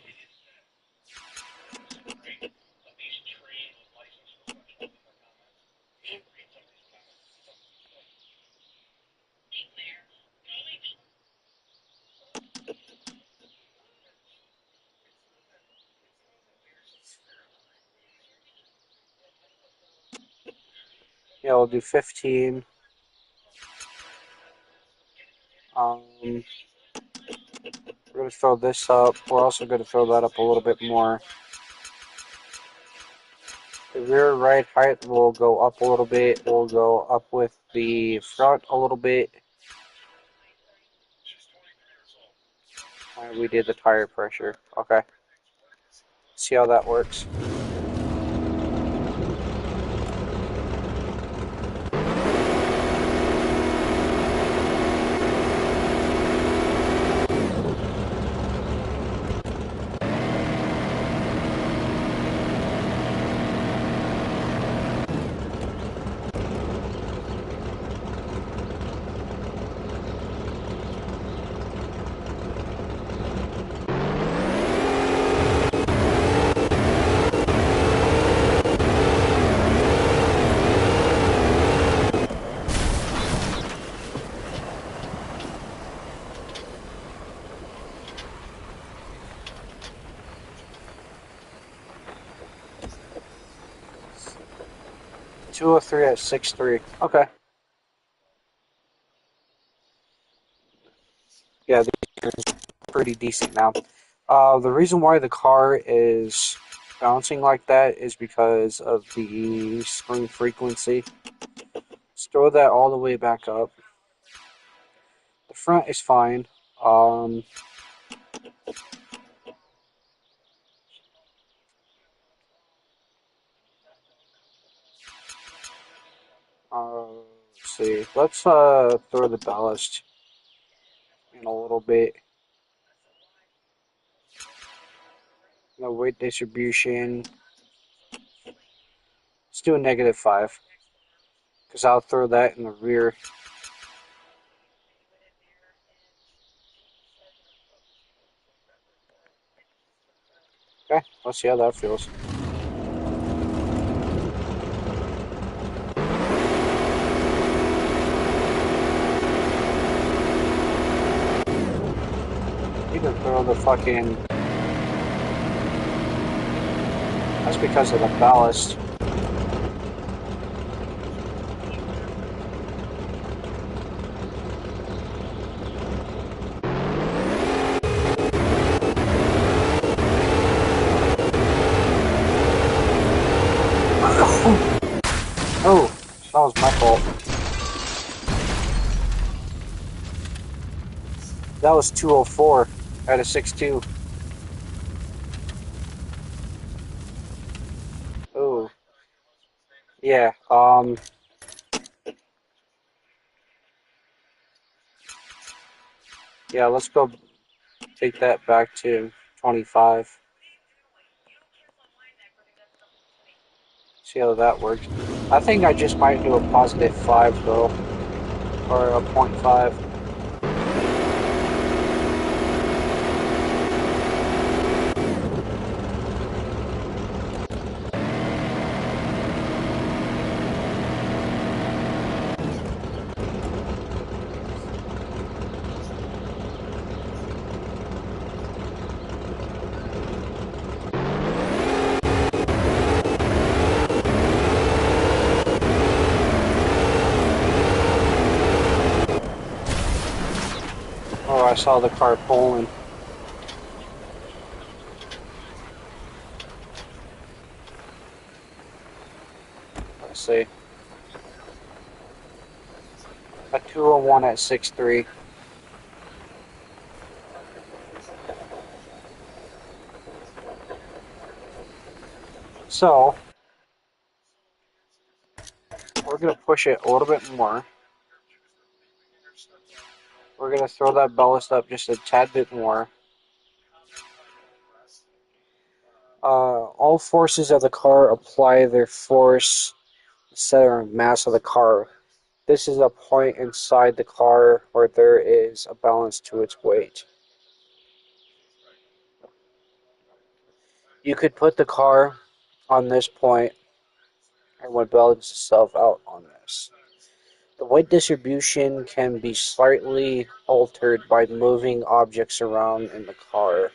Yeah, we'll do 15. We're gonna throw this up. We're also gonna throw that up a little bit more. The rear right height will go up a little bit. We'll go up with the front a little bit. And we did the tire pressure. Okay. See how that works. .203 at 6.3. Okay. Yeah, these are pretty decent now. The reason why the car is bouncing like that is because of the spring frequency. Let's throw that all the way back up. The front is fine. Um, let's see. Let's throw the ballast in a little bit. The weight distribution. Let's do a -5 because I'll throw that in the rear. Okay, let's see how that feels. You can throw the fucking. That's because of the ballast. Oh, that was my fault. That was 204 out of 6.2. Oh, yeah. Yeah. Let's go take that back to 25. See how that works. I think I just might do a +5 though, or a 0.5. Oh, I saw the car pulling. Let's see. A 201 at 6.3. So, we're going to push it a little bit more. We're going to throw that ballast up just a tad bit more. All forces of the car apply their force to the center of mass of the car. This is a point inside the car where there is a balance to its weight. You could put the car on this point and would balance itself out on this. The weight distribution can be slightly altered by moving objects around in the car.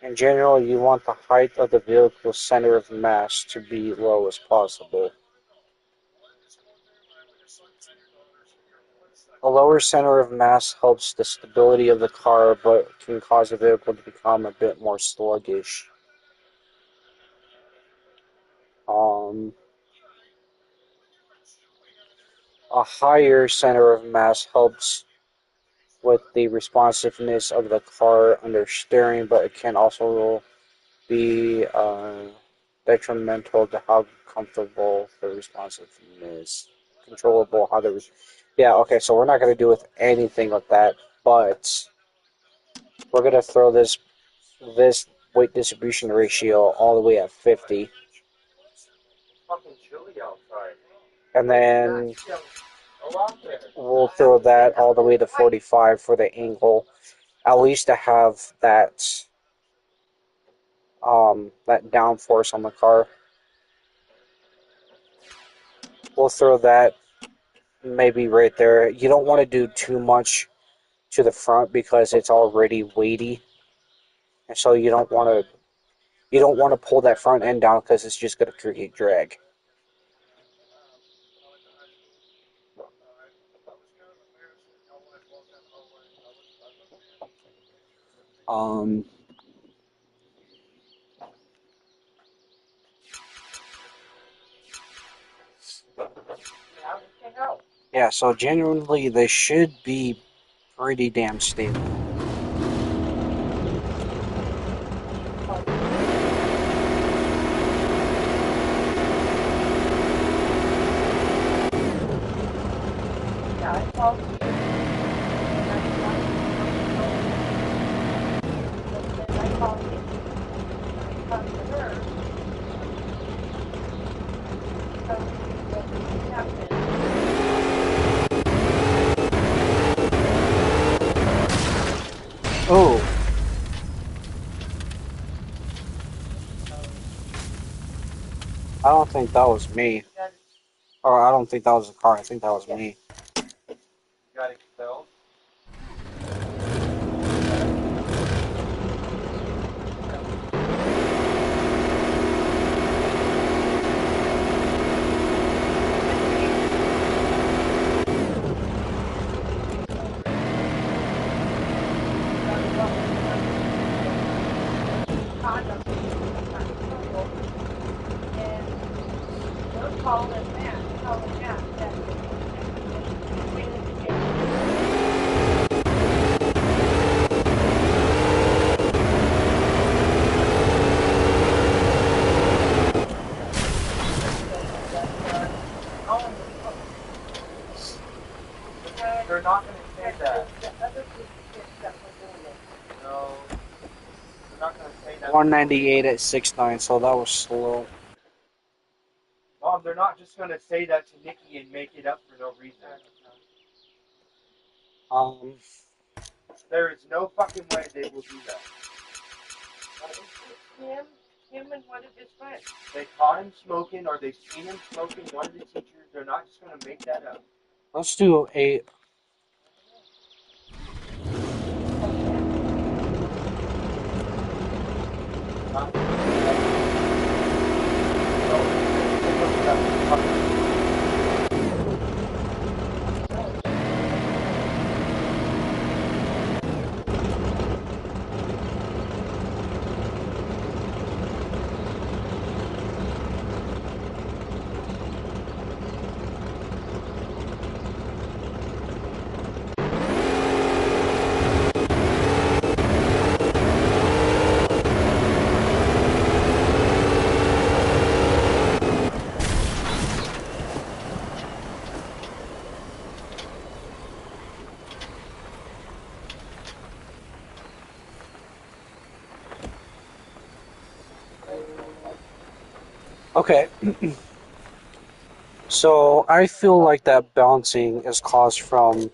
In general, you want the height of the vehicle's center of mass to be low as possible. A lower center of mass helps the stability of the car, but can cause the vehicle to become a bit more sluggish. A higher center of mass helps with the responsiveness of the car under steering, but it can also be detrimental to how comfortable the responsiveness, controllable how the. Yeah, okay, so we're not going to do with anything with that, but we're going to throw this weight distribution ratio all the way at 50. Fucking chilly outside. And then Go out there. we'll throw that all the way to 45 for the angle, at least to have that that downforce on the car. We'll throw that maybe right there. You don't want to do too much to the front because it's already weighty, and so you don't want to pull that front end down because it's just going to create drag. Um, yeah, so genuinely they should be pretty damn stable. Oh. I don't think that was me. Or I don't think that was the car. I think that was me. Got expelled. They're not going to say that. No. They're not going to say that. 198 at 6.9, so that was slow. Mom, they're not just going to say that to Nikki and make it up for no reason. There is no fucking way they will do that. Him and one of his friends. They caught him smoking or they've seen him smoking, one of the teachers. They're not just going to make that up. Let's do a. Okay. So I feel like that bouncing is caused from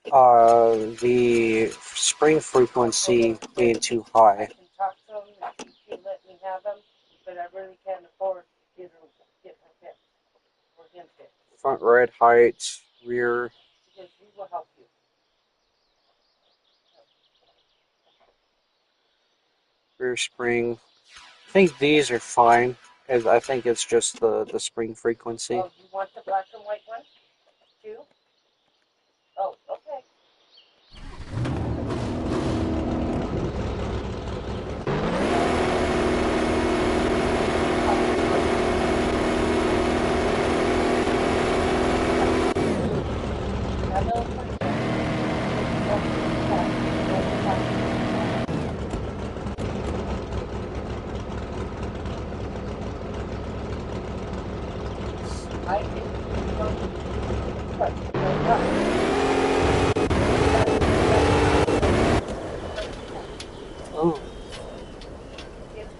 the spring frequency being too high. I can talk to him and he can let me have him, but I really can't afford to get her fixed or him fixed. Front red height, rear Because we will help you. spring. I think these are fine. I think it's just the spring frequency. Oh, you want the black and white one too? Oh, okay.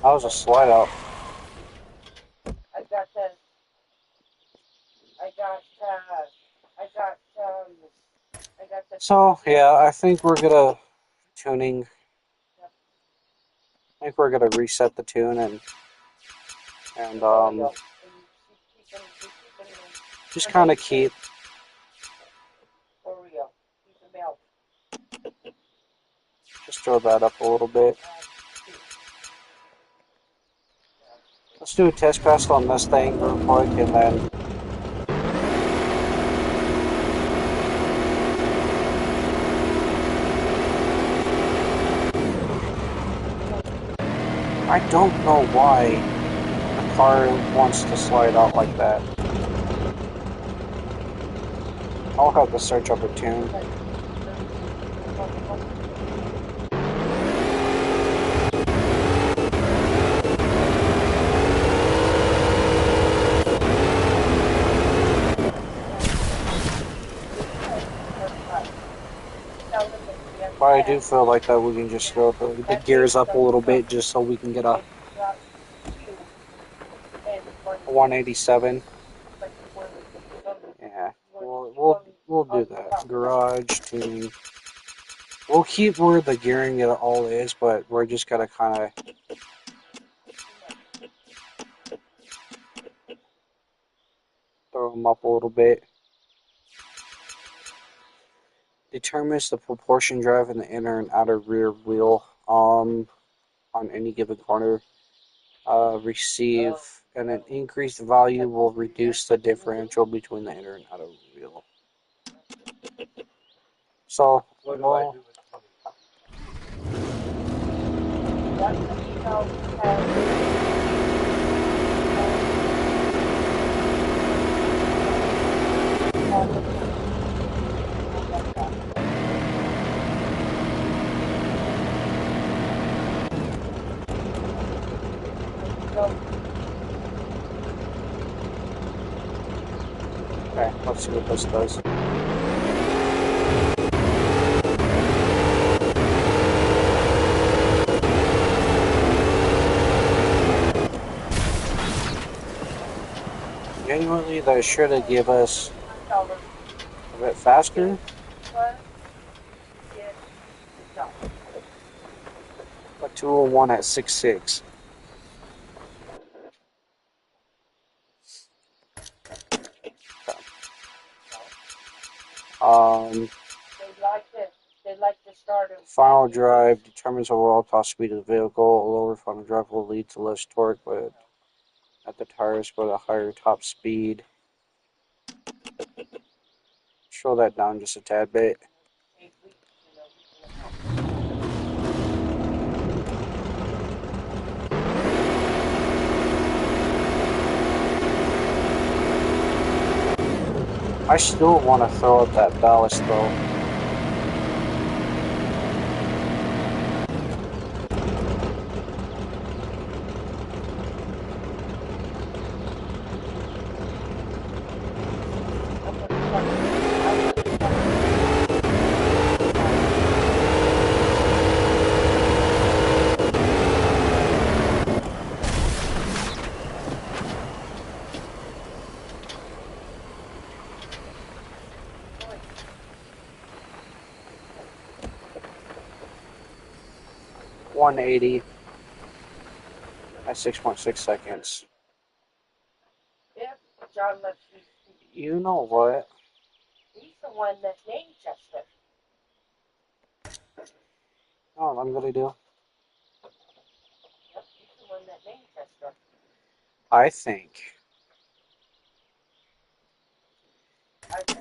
That was a slide out. I got the. I got. I got. I got the. So yeah, I think we're gonna tuning. I think we're gonna reset the tune and just kind of keep Oreo. Piece of milk. just throw that up a little bit. Let's do a test pass on this thing real quick and then I don't know why the car wants to slide out like that. I'll have to search up a tune. But I do feel like that we can just throw the gears up a little bit just so we can get a 187. Yeah, we'll do that. Garage tuning. We'll keep where the gearing it all is, but we're just gonna kind of throw them up a little bit. Determines the proportion drive in the inner and outer rear wheel on any given corner. Receive and an increased value will reduce the differential between the inner and outer wheel. So, well, okay, let's see what this does. Genuinely, that should have give us a bit faster. But 201 at 6.6. Final drive determines overall top speed of the vehicle. A lower final drive will lead to less torque, but at the tires, but a higher top speed. Slow that down just a tad bit. I still want to throw up that ballast though. .180 at 6.6 seconds. If John lets me speak, You know what? he's the one that named Chester. Oh, I'm gonna do. Yep, he's the one that named Chester. I think.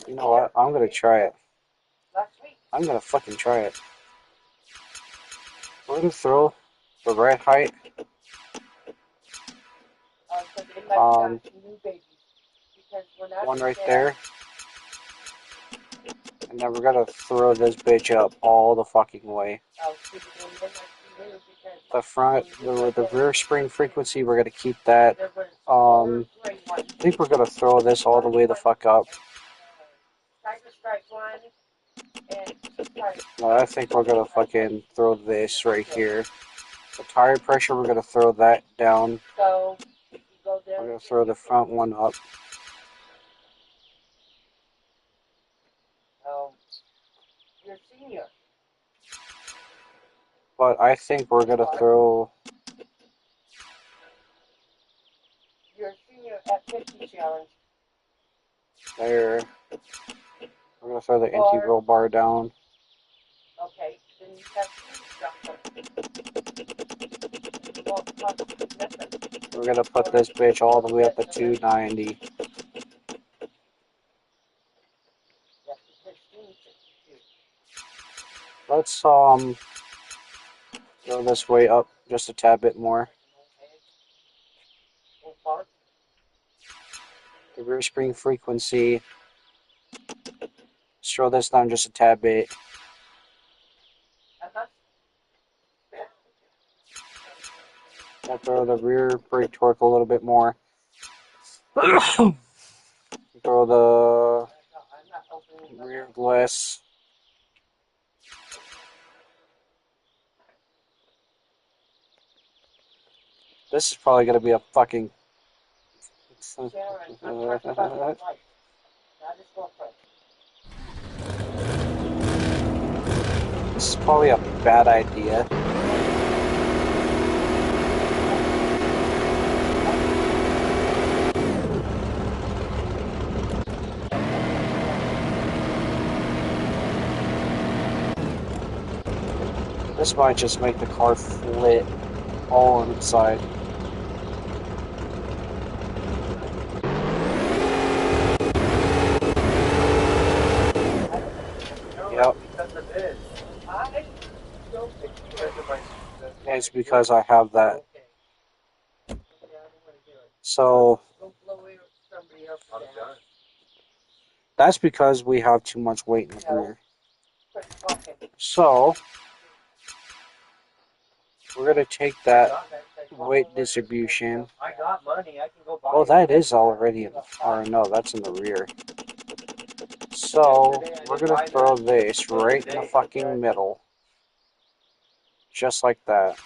You know what? I'm gonna try it. Last week. I'm gonna fucking try it. We're gonna throw the right height. So they like new babies. Because when I One was right there, there. And then we're gonna throw this bitch up all the fucking way. The front, the rear spring frequency, we're gonna keep that. I think we're gonna throw this all the way the fuck up. I think we're gonna fucking throw this right here. The tire pressure, we're going to throw that down. So if you go We're down, going to throw the front one up. you're senior. But I think we're going to throw... You're senior at 50 challenge. There. We're going to throw the integral bar down. Okay, then you have to stop them. We're going to put this bitch all the way up to 290. Let's go this way up just a tad bit more. The rear spring frequency. Let's throw this down just a tad bit. We'll throw the rear brake torque a little bit more. Throw the rear glass. This is probably going to be a fucking... This is probably a bad idea. This might just make the car flip all on its side. Yep. It's because I have that. So that's because we have too much weight in the rear. So we're going to take that weight distribution. Oh, that is already in the... Or no, that's in the rear. So we're going to throw this right in the fucking middle. Just like that.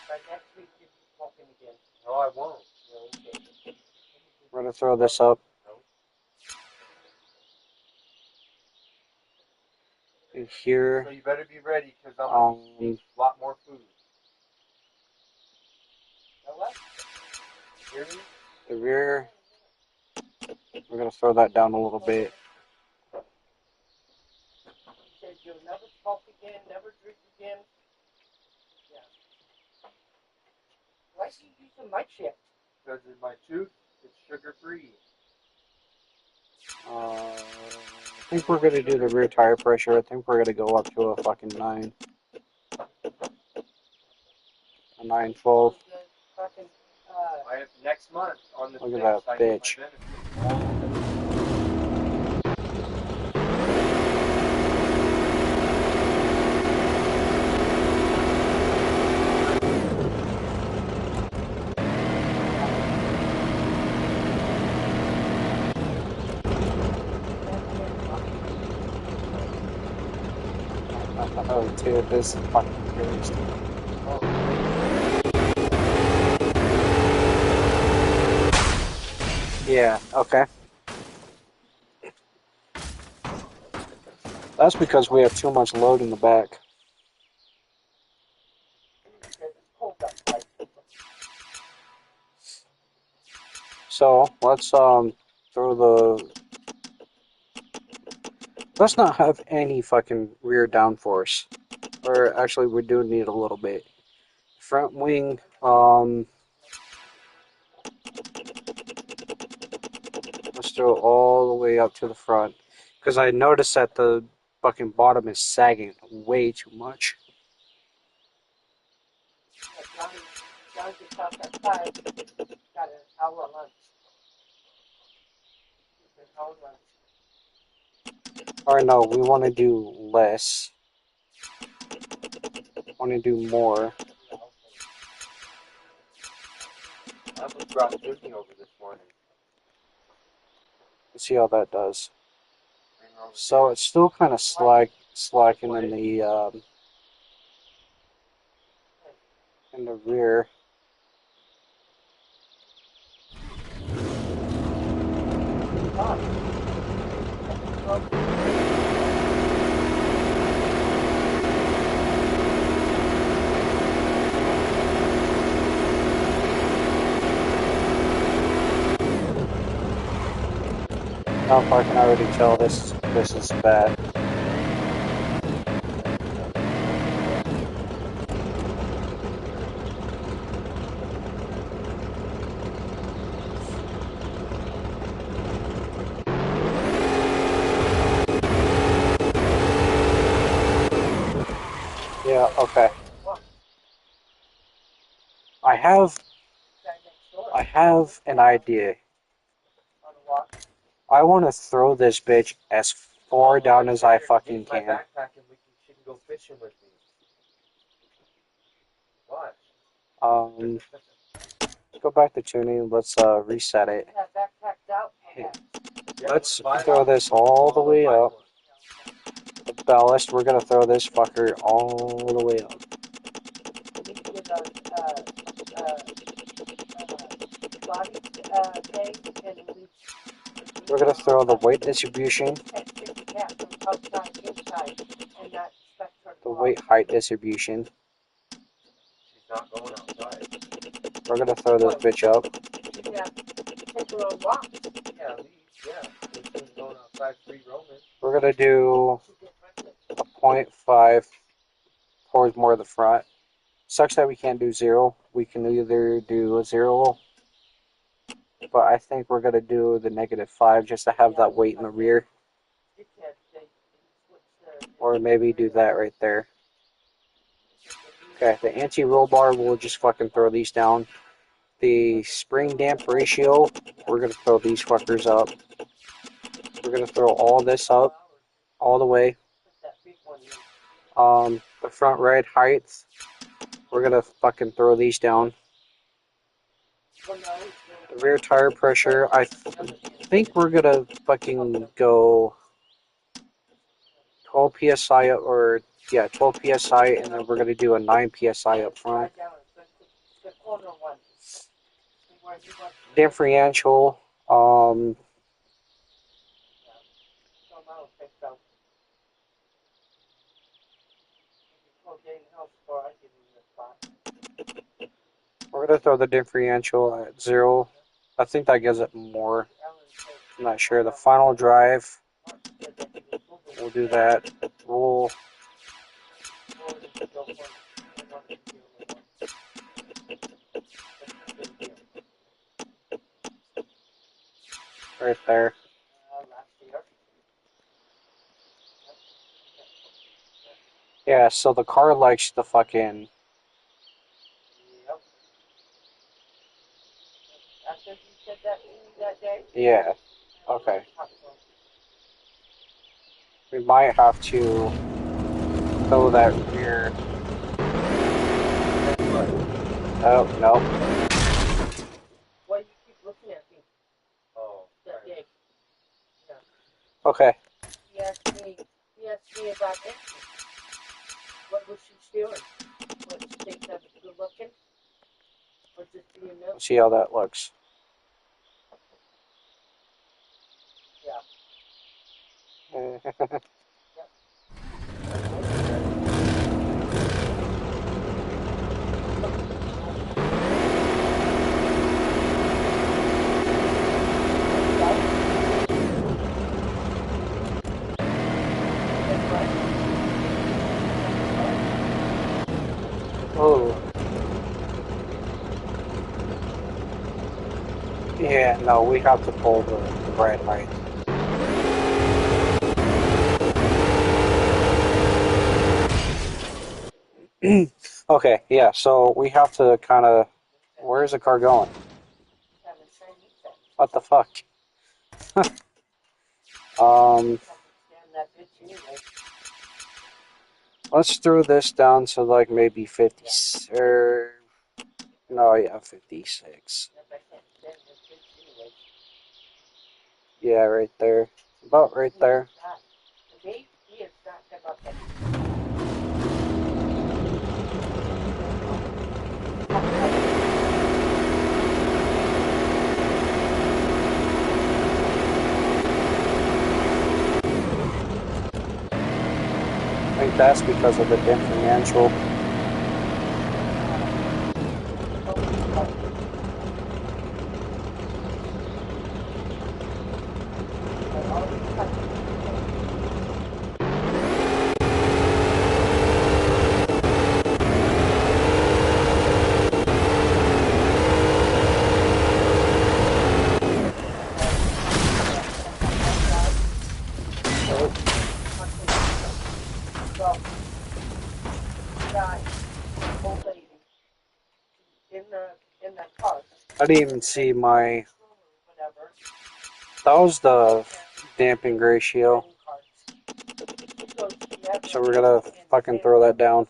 No, I won't. We're going to throw this up. In here. So you better be ready because I'm going to need a lot more food. The rear. We're going to throw that down a little bit. You'll never smoke again, never drink again. Yeah. Why do you use the mic shift? Because in my tooth, it's sugar-free. I think we're going to do the rear tire pressure. I think we're going to go up to a fucking 9. A 912. I have next month on the Look at that bitch. Oh, dude, this is fucking crazy. Yeah, okay. That's because we have too much load in the back. So, let's throw the... Let's not have any fucking rear downforce. Or actually, we do need a little bit. Front wing, let's throw it all the way up to the front. Because I noticed that the fucking bottom is sagging way too much. Or no, we want to do less. Want to do more. I almost brought Suki over this morning. Let's see how that does. So it's still kind of slacking in in the rear. How far can I already tell this is bad? Yeah, okay. I have an idea. I want to throw this bitch as far down as I fucking Take my can. backpack and she can go fishing with me. What? Let's go back to tuning. Let's reset it. That backpack's out. Let's throw this all the way up. The ballast, we're gonna throw this fucker all the way up. We're gonna throw the weight distribution, the weight height distribution. She's not going outside. We're gonna throw this bitch up. Yeah, take her on walks. Yeah, at least, yeah. She's going outside free roaming. We're gonna do a 0.5 towards more of the front. Sucks that we can't do 0. We can either do a 0, but I think we're gonna do the -5 just to have that weight in the rear. Or maybe do that right there. Okay, the anti-roll bar, we'll just fucking throw these down. The spring damp ratio, we're gonna throw these fuckers up. We're gonna throw all this up, all the way. The front ride height, we're gonna fucking throw these down. The rear tire pressure, I think we're gonna fucking go 12 psi or 12 psi, and then we're gonna do a 9 psi up front. Differential, we're gonna throw the differential at 0. I think that gives it more. I'm not sure. The final drive, we'll do that. We'll right there. Yeah, so the car likes the fucking. Yeah. Okay. We might have to throw that rear. Oh, no. Why do you keep looking at me? Oh, That day. Okay. He asked me about it. What was she doing? What, she think that was good looking? Or just being milk? Let's see how that looks. Yeah. Oh. Yeah, no, we have to pull the right height. Okay, yeah, so we have to kind of. Where's the car going? What the fuck? Let's throw this down to like maybe 50, or no, yeah, 56. Yeah, right there. About right there. that's because of the differential. I didn't even see my. That was the damping ratio. So we're gonna fucking throw that down.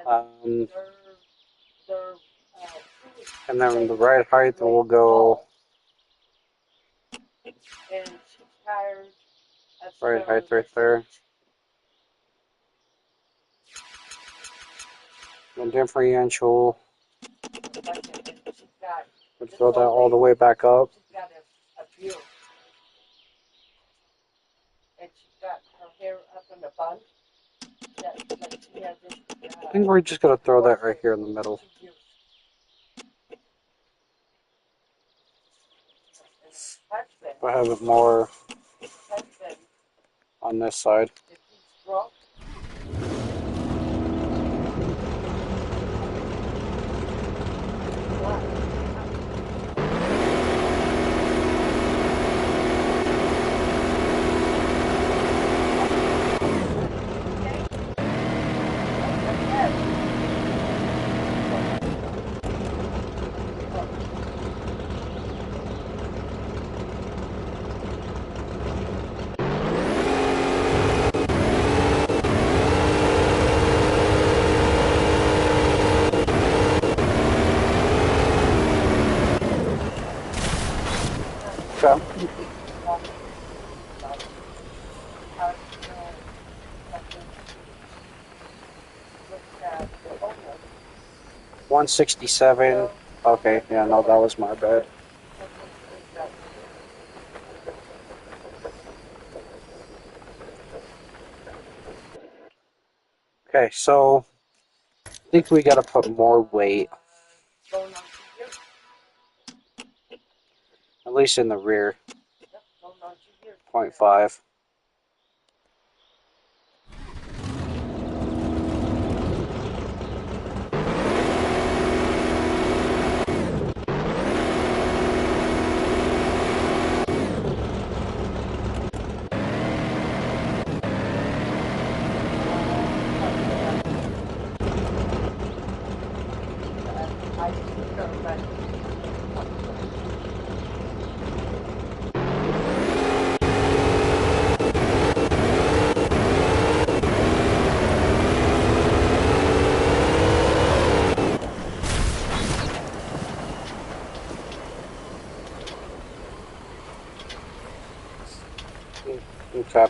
And then the ride height will go. Ride height right there. And differential. We'll throw that all the way back up. I think we're just gonna throw that right here in the middle. I have it more on this side. Okay. 167. Okay, yeah, no, that was my bad. Okay, so I think we gotta put more weight, at least in the rear. 0.5. Okay.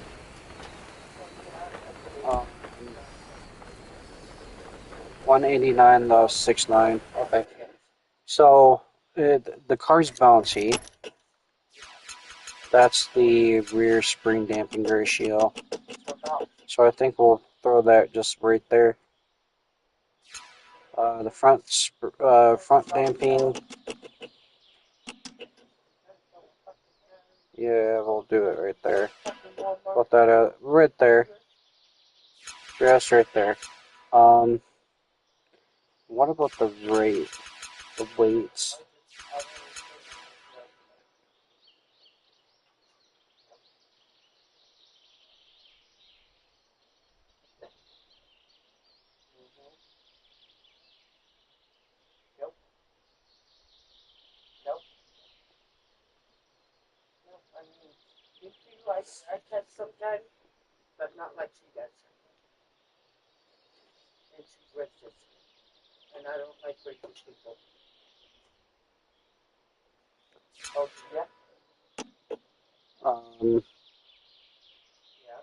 189 to 69. Okay. So the car's bouncy. That's the rear spring damping ratio. So I think we'll throw that just right there. The front damping. Yeah, we'll do it right there. Put that out right there. Just right there. What about the rate? The weights? I catch sometimes, but not like she does. And she's racist. And I don't like racist people. Oh, yeah? Yeah.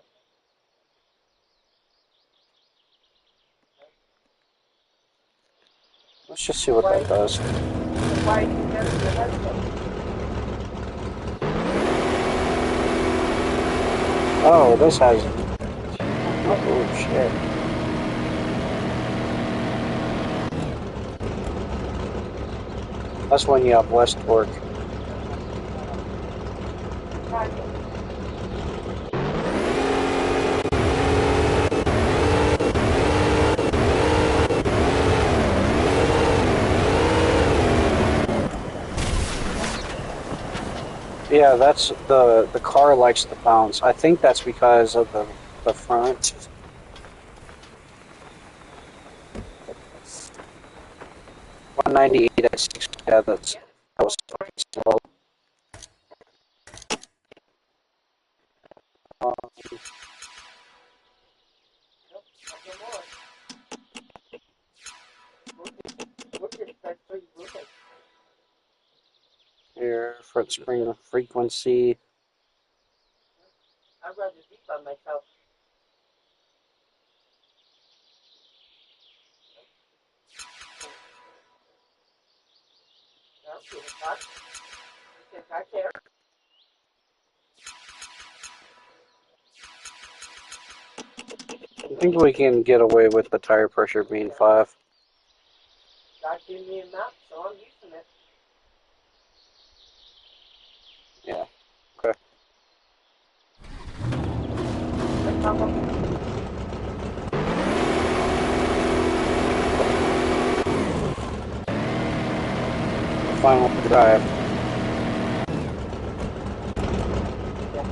Let's just see what that does. Why do you never your husband? Oh, this has Oh shit. That's when you have less torque. Yeah, that's the car likes to bounce. I think that's because of the front. 198 at 6. Yeah, that was fucking slow. Here, front spring frequency. I'd rather be by myself. Right there. I think we can get away with the tire pressure being 5. God gave me a map, so I'm using it. Yeah. Okay. Final drive. Yeah.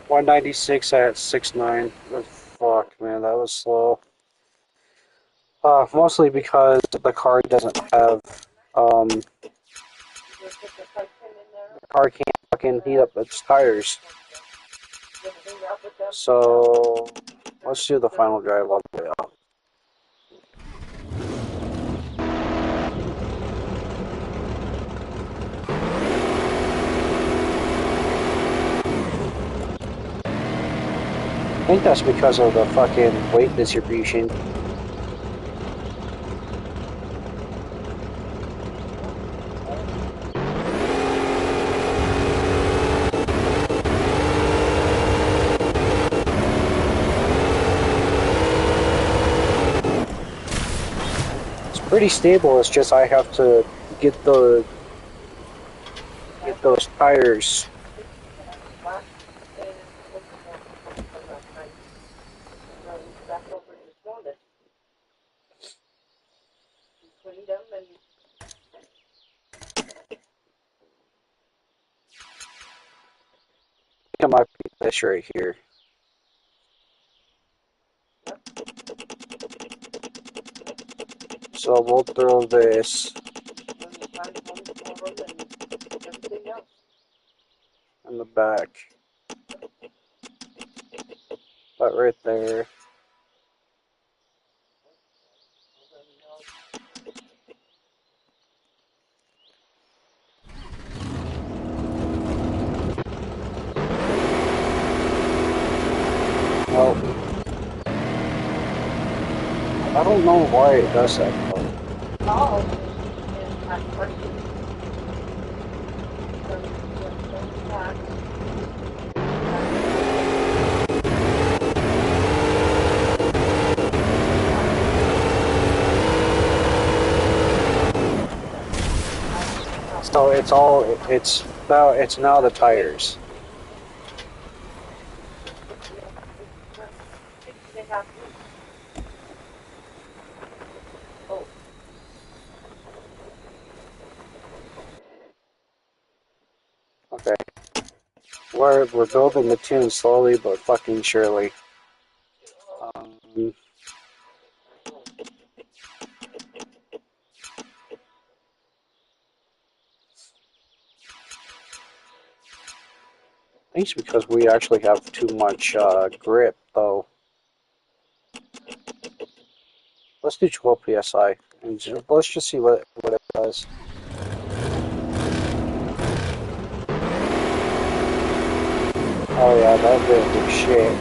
196 at 6.9. Fuck, man, that was slow. Mostly because the car doesn't have, the car can't fucking heat up its tires. So, let's do the final drive all the way out. I think that's because of the fucking weight distribution. It's pretty stable, it's just I have to get those tires. I might be this right here. So we'll throw this in the back. That right there. Well, I don't know why it does that though. So it's now the tires. Okay. We're building the tune slowly but fucking surely. I think it's because we actually have too much grip though. Let's do 12 psi, and let's just see what it does. Oh yeah, that didn't do shit.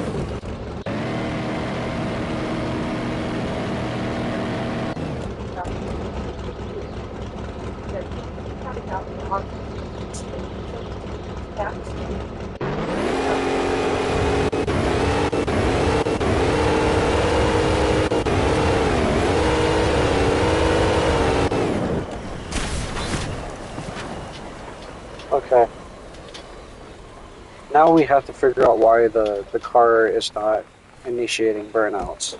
Okay. Now we have to figure out why the car is not initiating burnouts.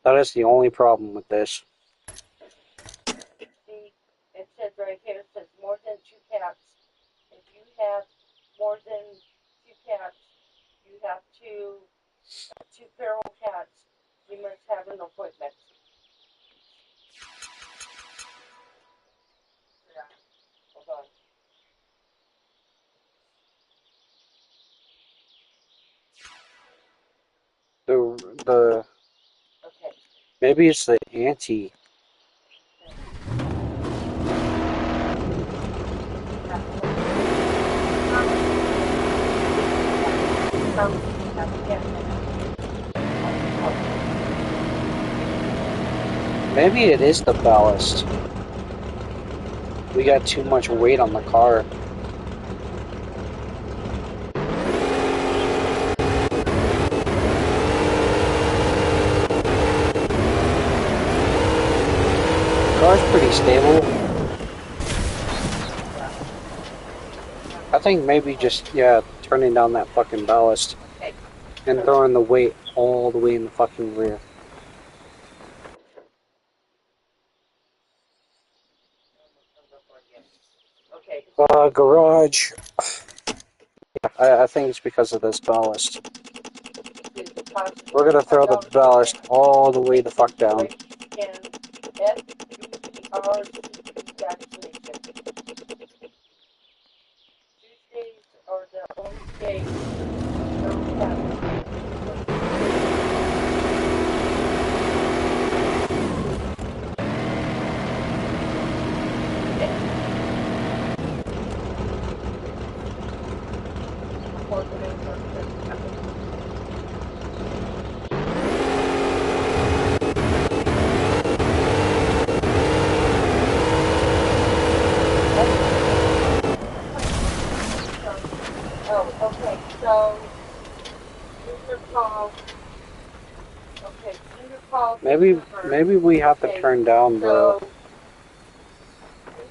That is the only problem with this. See, it says right here, it says more than 2 cats. If you have more than 2 cats, you have two feral cats. You must have an appointment. Yeah. Hold on. The Okay. maybe it's the anti. Maybe it is the ballast. We got too much weight on the car. The car's pretty stable. I think maybe just, yeah, turning down that fucking ballast and throwing the weight all the way in the fucking rear. Okay. Garage. I think it's because of this ballast. We're gonna throw the ballast all the way the fuck down. Tuesdays are the only days. Oh, okay, so Cinder call. Okay, Cinder call. Maybe we have to turn down the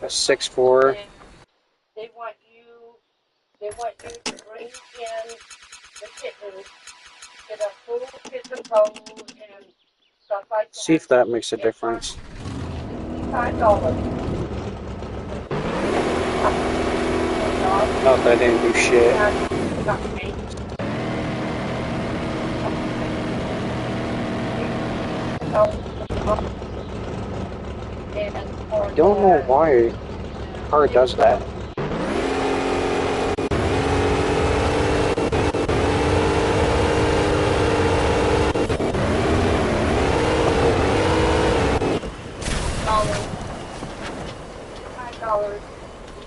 6.4. They want you to bring in the kittens, get a full kitten bowl and stuff like that. See if that makes a difference. $65. No, that didn't do shit. I don't know why the car does that.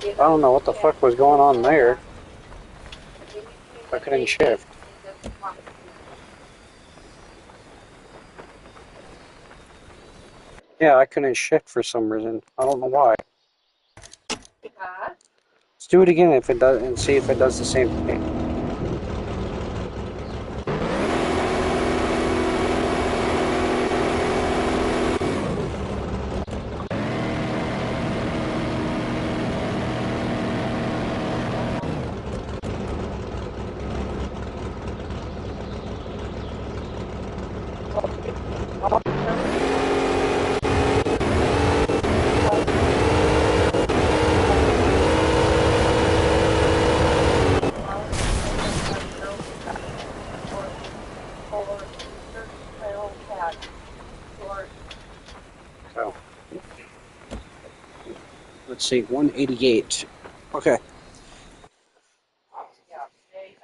I don't know what the fuck was going on there. I couldn't shift. Yeah, I couldn't shift for some reason. I don't know why. Let's do it again if it does and see if it does the same thing. So, let's see, 188. Okay. Yeah, they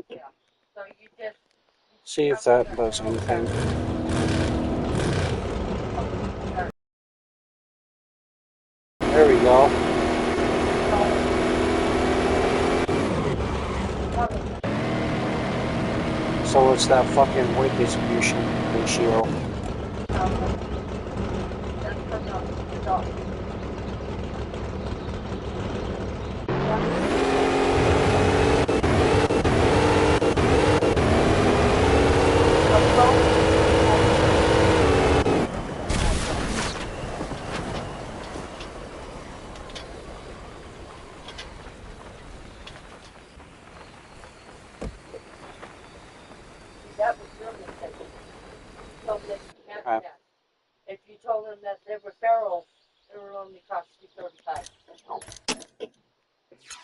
Yeah. So you just See if that does anything. There we go. So it's that fucking weight distribution ratio. That was your mistake. You told them that you can't do that. If you told them that they were feral, it would only cost you $35.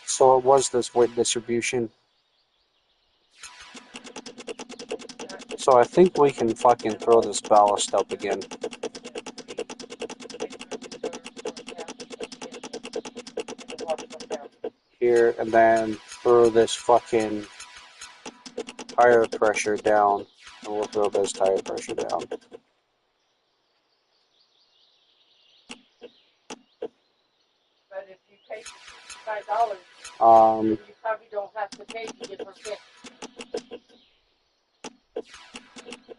So it was this weight distribution. So I think we can fucking throw this ballast up again. Here, and then throw this fucking tire pressure down. And we'll throw this tire pressure down. But if you pay $65, you probably don't have to pay to get her fixed.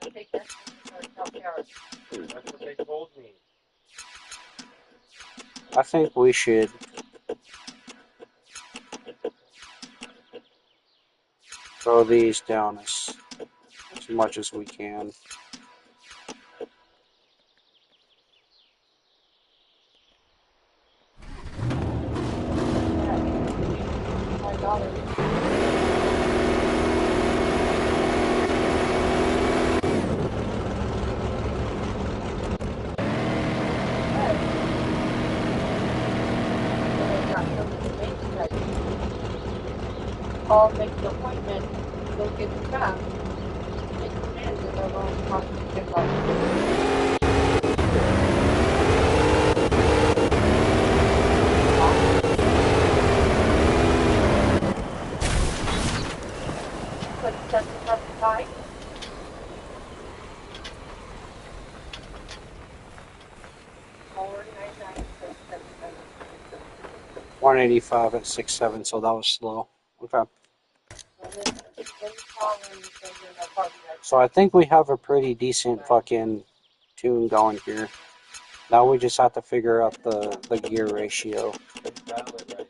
I think that's what they're going to tell Paris. That's what they told me. I think we should throw these down as much as we can. Call, make the appointment, go get the job, take the man, and they're going to cost you $10. But it doesn't have to tie. $185 at 6.7, so that was slow. Okay. So I think we have a pretty decent fucking tune going here. Now we just have to figure out the gear ratio. It's valid right there.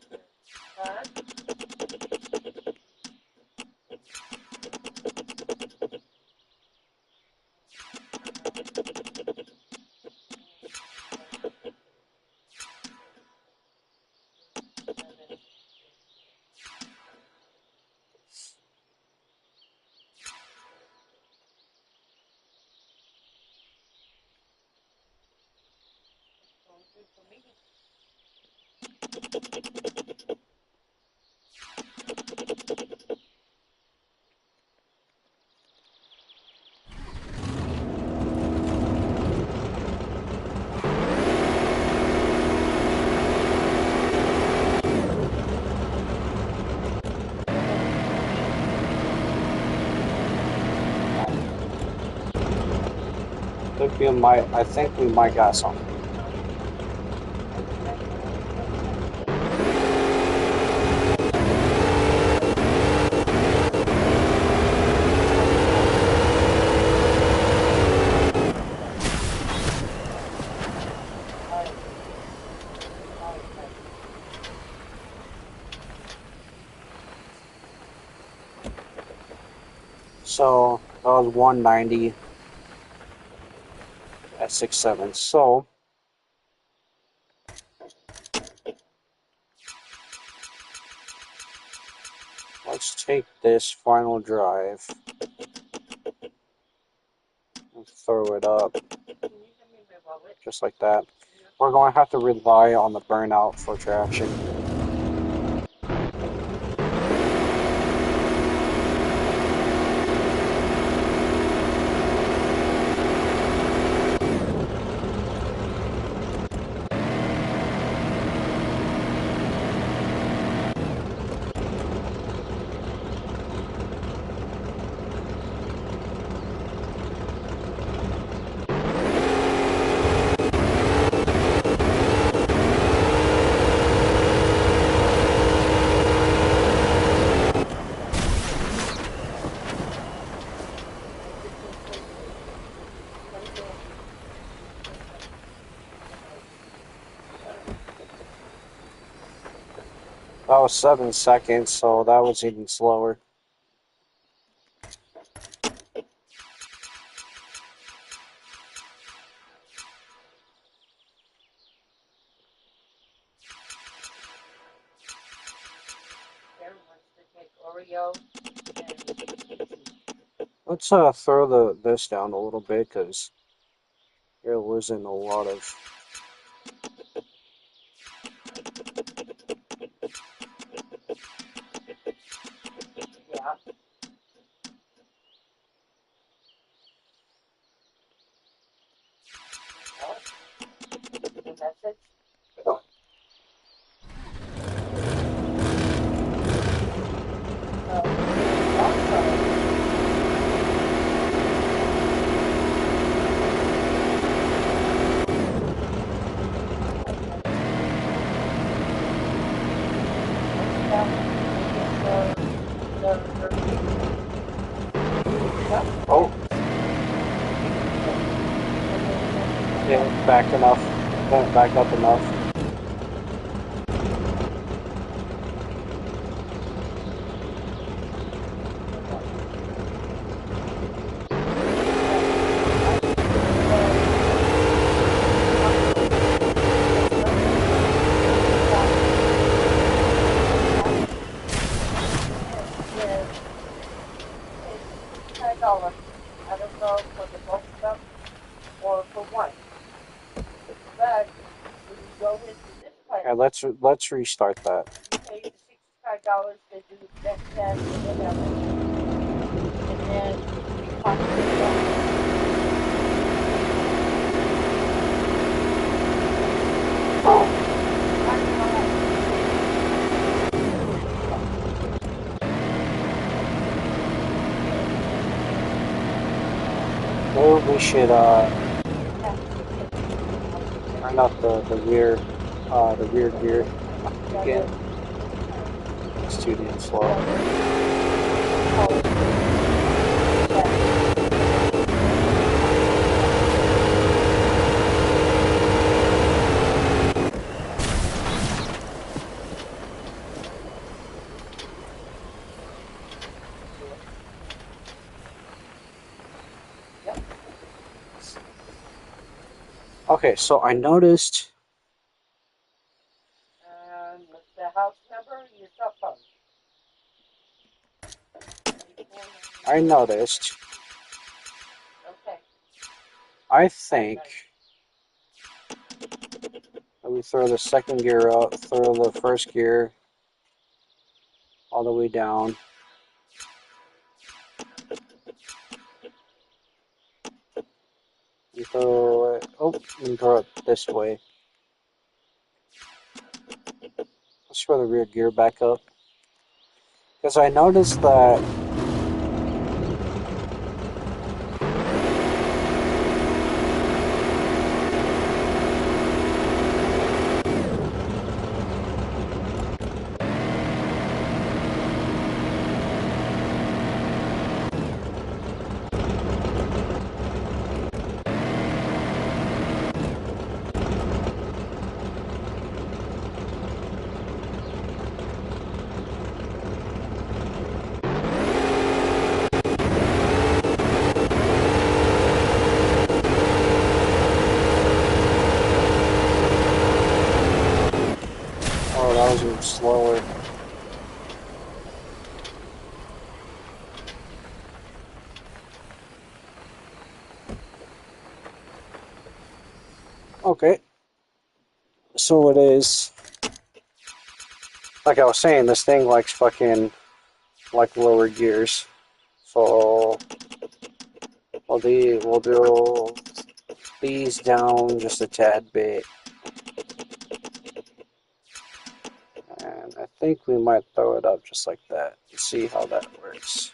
I think we might got something. So that was 190 at 6.7. So let's take this final drive and throw it up just like that. We're going to have to rely on the burnout for traction. That was 7 seconds, so that was even slower. Karen wants to take Oreo and Let's throw this down a little bit because you're losing a lot of. yeah. Oh, the message. Also, Oh, yeah, back enough. Back up enough. $5. I don't know for the both of them or for one. But when you go into this place, Okay, let's restart that. you pay the $65 to do the next test or whatever, and then it costs Maybe we should turn up the rear gear again. It's too damn slow. Okay, so I noticed. What's the house number or your cell phone? I noticed. Okay. I think that we throw the second gear up, throw the first gear all the way down. And throw it. Oh, and throw it this way. Let's throw the rear gear back up. Because I noticed that that was even slower. Okay. So it is. Like I was saying, this thing likes fucking like lower gears. So we'll do these down just a tad bit. And I think we might throw it up just like that and see how that works.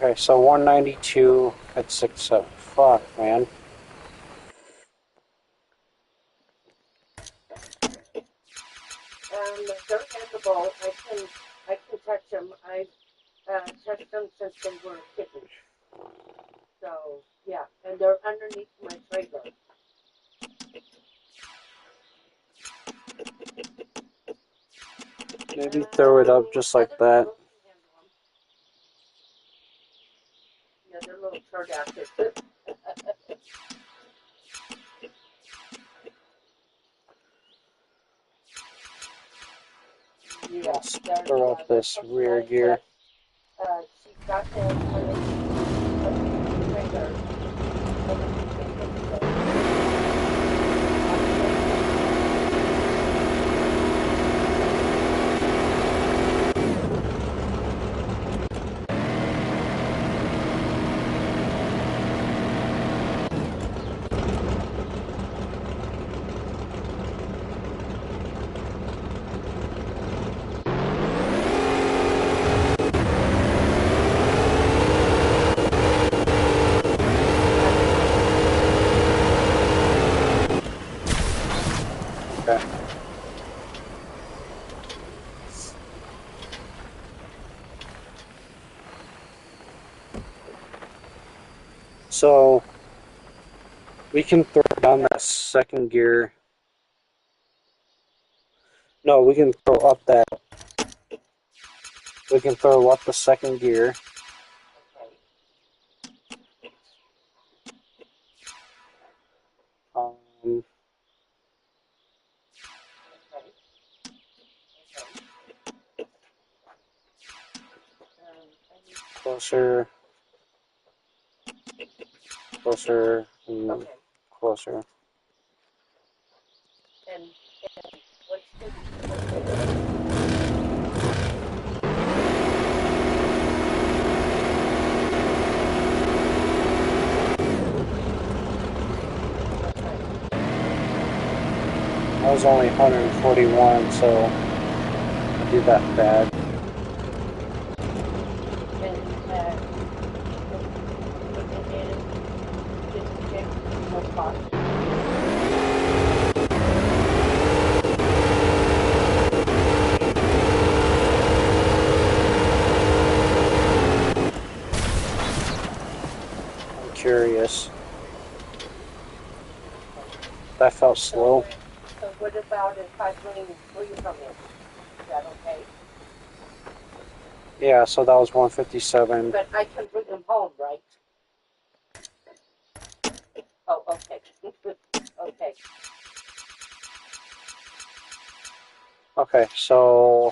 Okay, so 192 at 6.7. Fuck, man. They're edible. I can touch them. I've touched them since they were kittens. So yeah, and they're underneath my trailer. Maybe throw it up just like that. Yeah, they're little turd asses. Yeah, Let's throw up this rear gear. She's got them underneath the trailer. Okay. So we can throw down that second gear. No, we can throw up that. We can throw up the second gear. Closer, closer, and closer. And what's the I was only 141, so I did that bad. I'm curious. That felt slow. So what about if I bring from him? Is that okay? Yeah, so that was 157. But I can bring him home, right? Oh, okay. Okay. Okay, so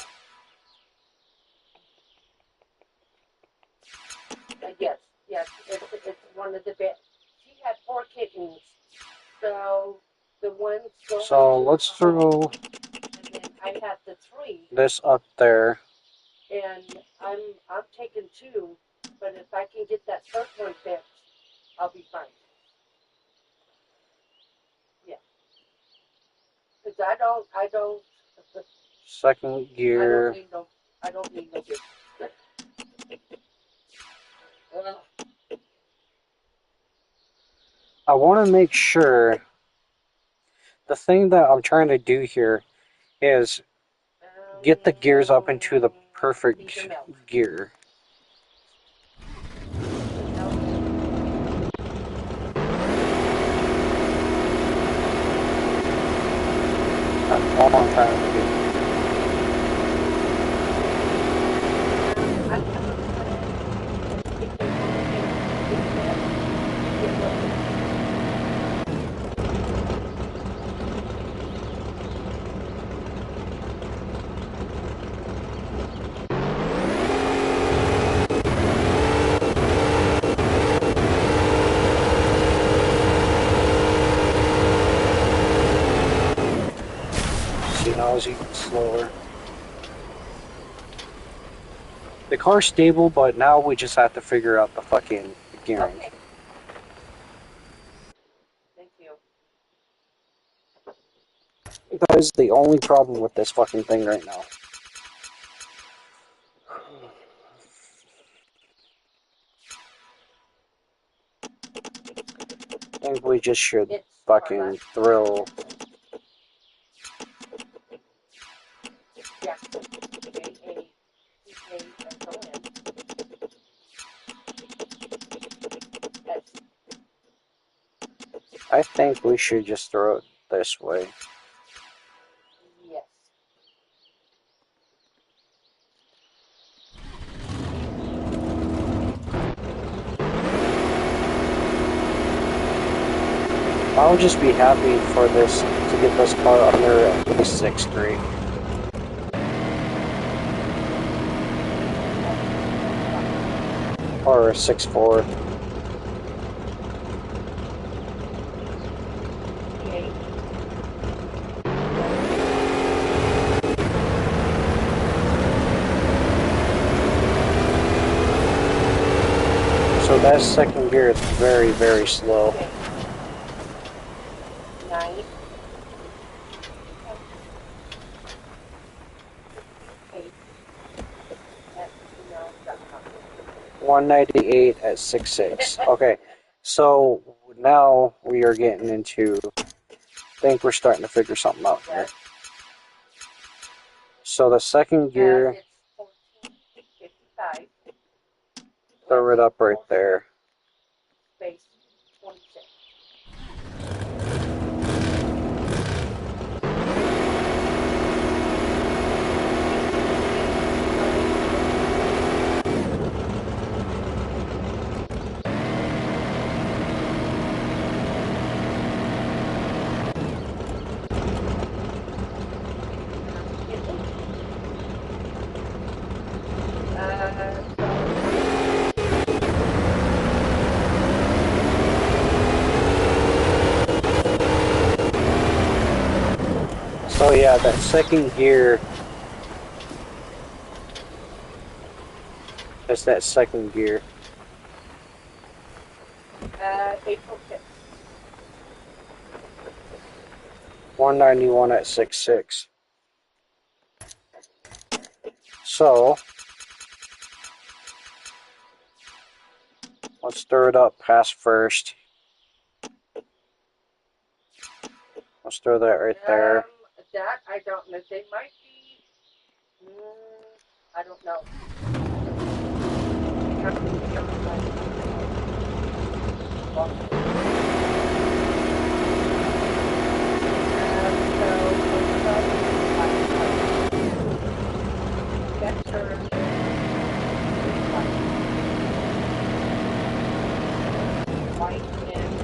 Yes, it's one of the best. She had 4 kittens, so the ones go. So let's throw and then I had the 3, this up there. and I'm taking 2, but if I can get that third one fixed, I'll be fine. Yeah, because I don't. Second gear. I don't need no big. I want to make sure the thing that I'm trying to do here is get the gears up into the perfect gear. That's all I'm trying to do. See, now it's even slower. The car's stable, but now we just have to figure out the fucking gearing. Okay. Thank you. That is the only problem with this fucking thing right now. think we just should It's fucking throw. yeah. JACK-SON. That's I think we should just throw it this way. yes. I would just be happy for this to get this car under at least 6.3. Or 6.4. Okay. So that second gear is very, very slow. Okay. 9. 8 at gmail.com. 198 at 6.6. Okay, so now we are getting into. I think we're starting to figure something out here. So the second gear, It's 1455 throw it up right there. space 26. So yeah, that second gear is that second gear. April 5th. 191 at 6.6. So let's stir it up past first. Let's throw that right there. That I don't know. They might be. I don't know. White and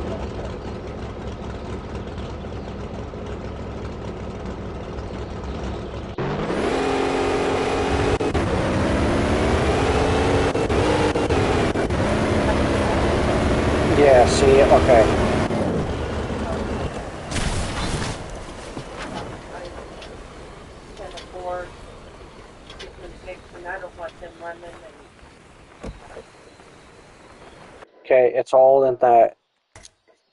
Yeah, see, okay. I can afford getting them fixed, and I don't want them running. And Okay, it's all in that.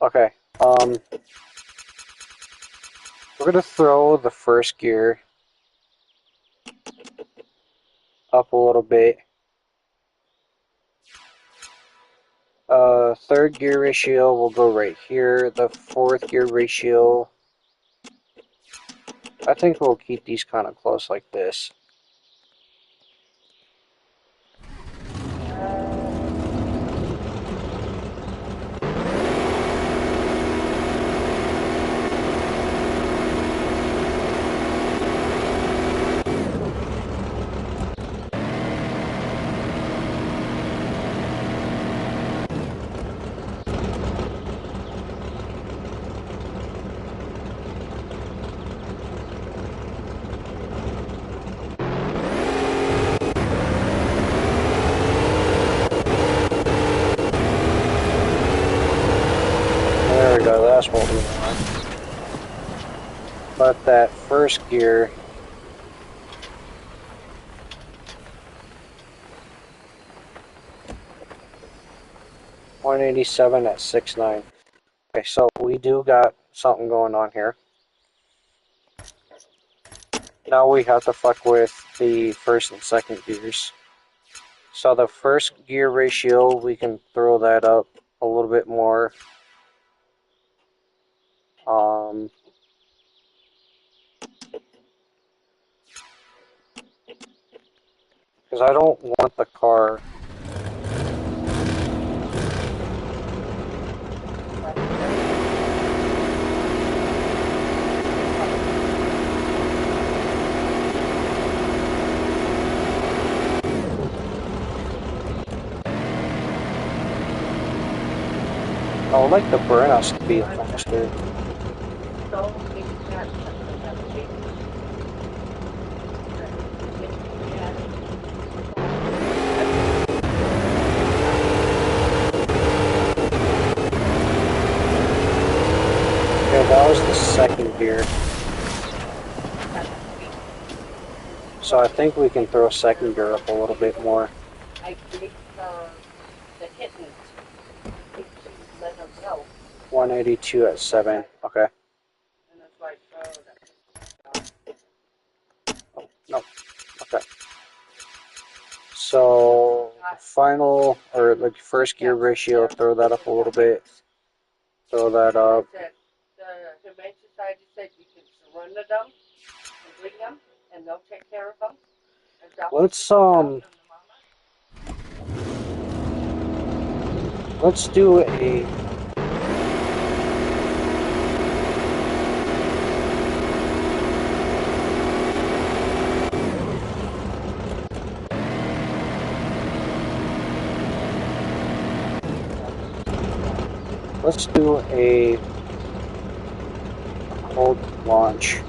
Okay, we're gonna throw the first gear up a little bit. Third gear ratio will go right here. The fourth gear ratio, I think we'll keep these kind of close like this. There we go, that's what we want. But that first gear, .187 at 6.9. Okay, so we do got something going on here. Now we have to fuck with the first and second gears. So the first gear ratio, we can throw that up a little bit more. Because I don't want the car. I would like the burn us to be faster. So maybe that's another big. Okay, that was the second gear. So I think we can throw second gear up a little bit more. I gave her the kittens. She let them go. 182 at 7. Okay. And it's like, oh, that's Oh, no. Okay. So final or like first gear ratio, throw that up a little bit. Throw that up. The Humane Society said you can surrender them and bring them, and they'll take care of them. Let's do a cold launch.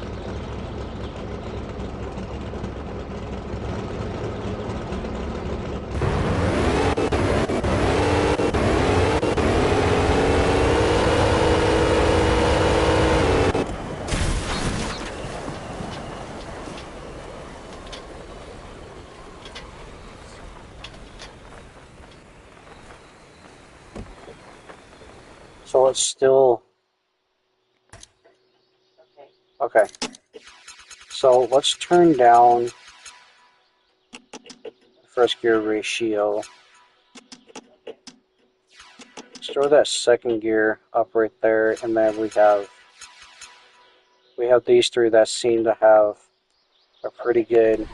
So it's still okay. So let's turn down the first gear ratio. Let's throw that second gear up right there, and then we have these three that seem to have a pretty good.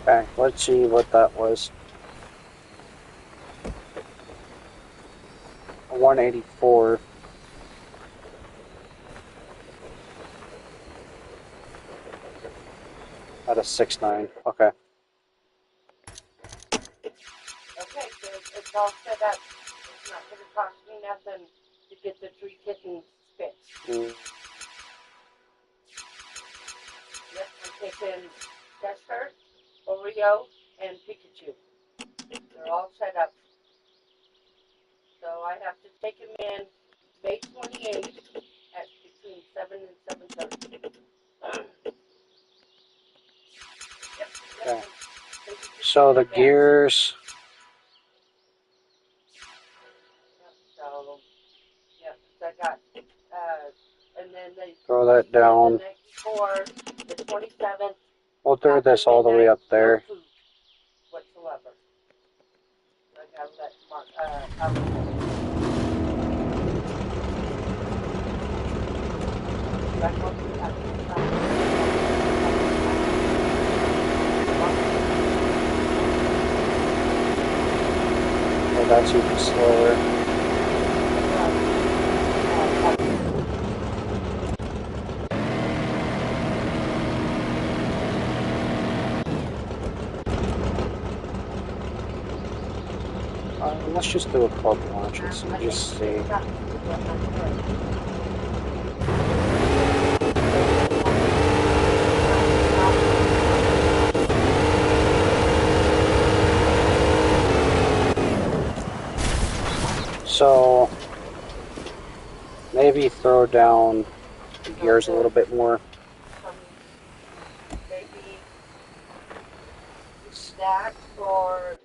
Okay, let's see what that was. 184. At a 6.9. Okay. Okay, so it's all set up. It's not going to cost me nothing to get the 3 kittens fixed. Yep, I'm taking Chester, Oreo, and Pikachu. They're all set up. So I have to take them in May 28th at between 7 and 7:30. Okay. So the gears. So, yeah, I got, and then they Throw that down. the night before, the 27th. We'll throw this all the way up there. No food whatsoever. I gotta let Mark, Oh, that's even slower. Let's just do a club launch and just see. So maybe throw down the gears a little bit more. Maybe that, or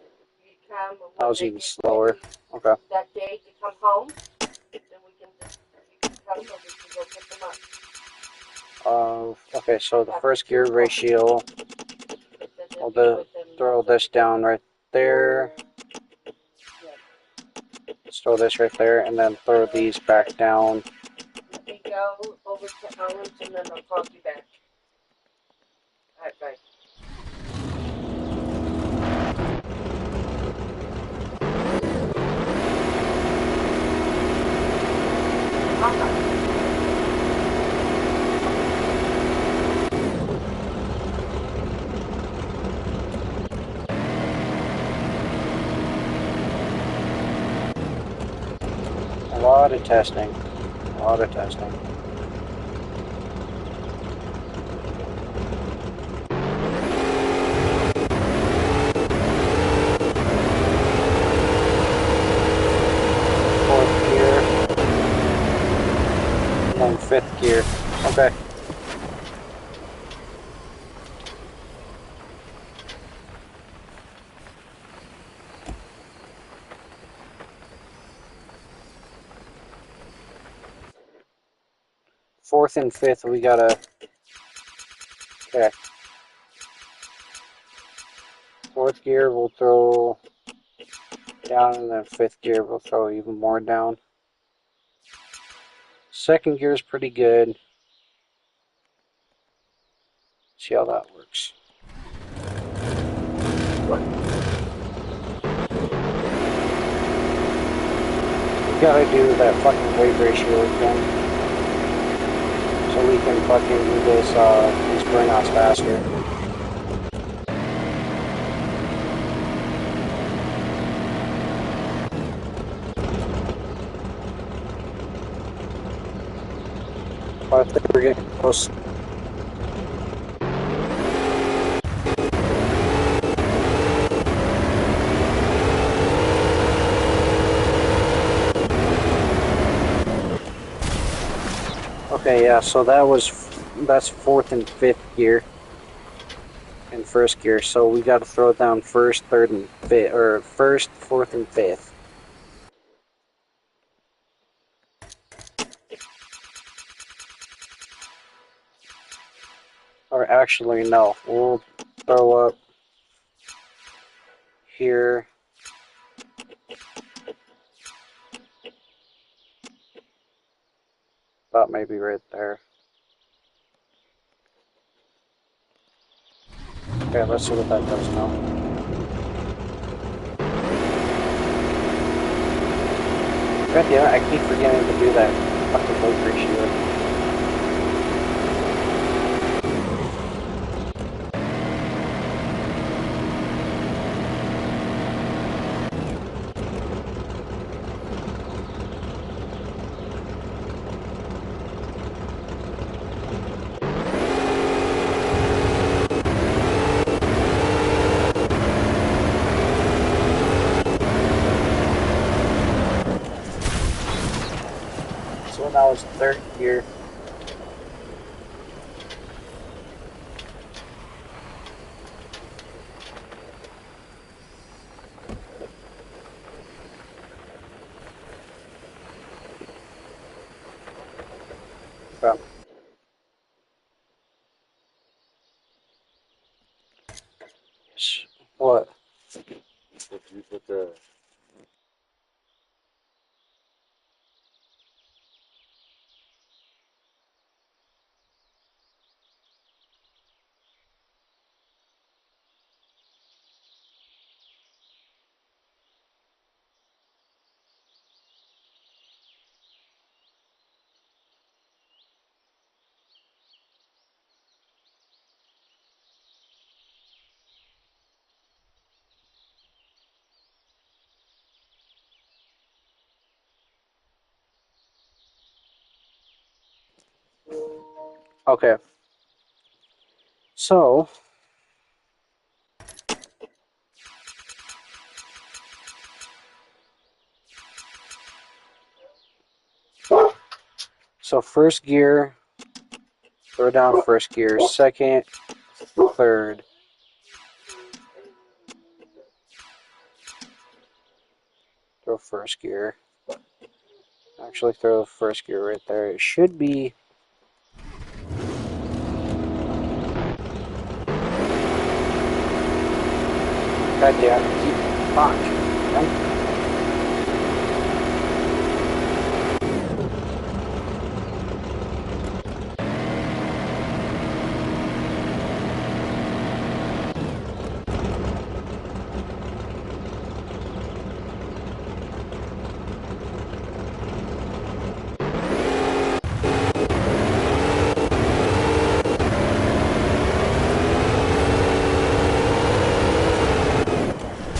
you come when That was they even get slower. ready Okay. that day to come home, then we can just, you can come and we can go pick them up. Okay, so the first gear ratio, we'll throw this down right there. Let's throw this right there, and then throw these back down. Let me go over to Owens and then I'll call you back. Alright, bye. A lot of testing. A lot of testing. Fourth gear. And then fifth gear. Okay. Fourth and fifth, we gotta. Okay. Fourth gear, we'll throw down, and then fifth gear, we'll throw even more down. Second gear is pretty good. See how that works. We gotta do that fucking weight ratio again. So we can fucking do these burnouts faster. But I think we're getting close. Okay, yeah, so that's fourth and fifth gear and first gear. So we got to throw down first, third, and fifth, or first, fourth, and fifth. Or actually, no, we'll throw up here. About maybe right there. Okay, let's see what that does now. God damn it, I keep forgetting to do that fucking weight ratio. So now it's third gear. Okay. What? If you put the Okay. So So first gear, throw down first gear, second, third. Throw first gear. Actually throw first gear right there. It should be... God damn it. Fuck.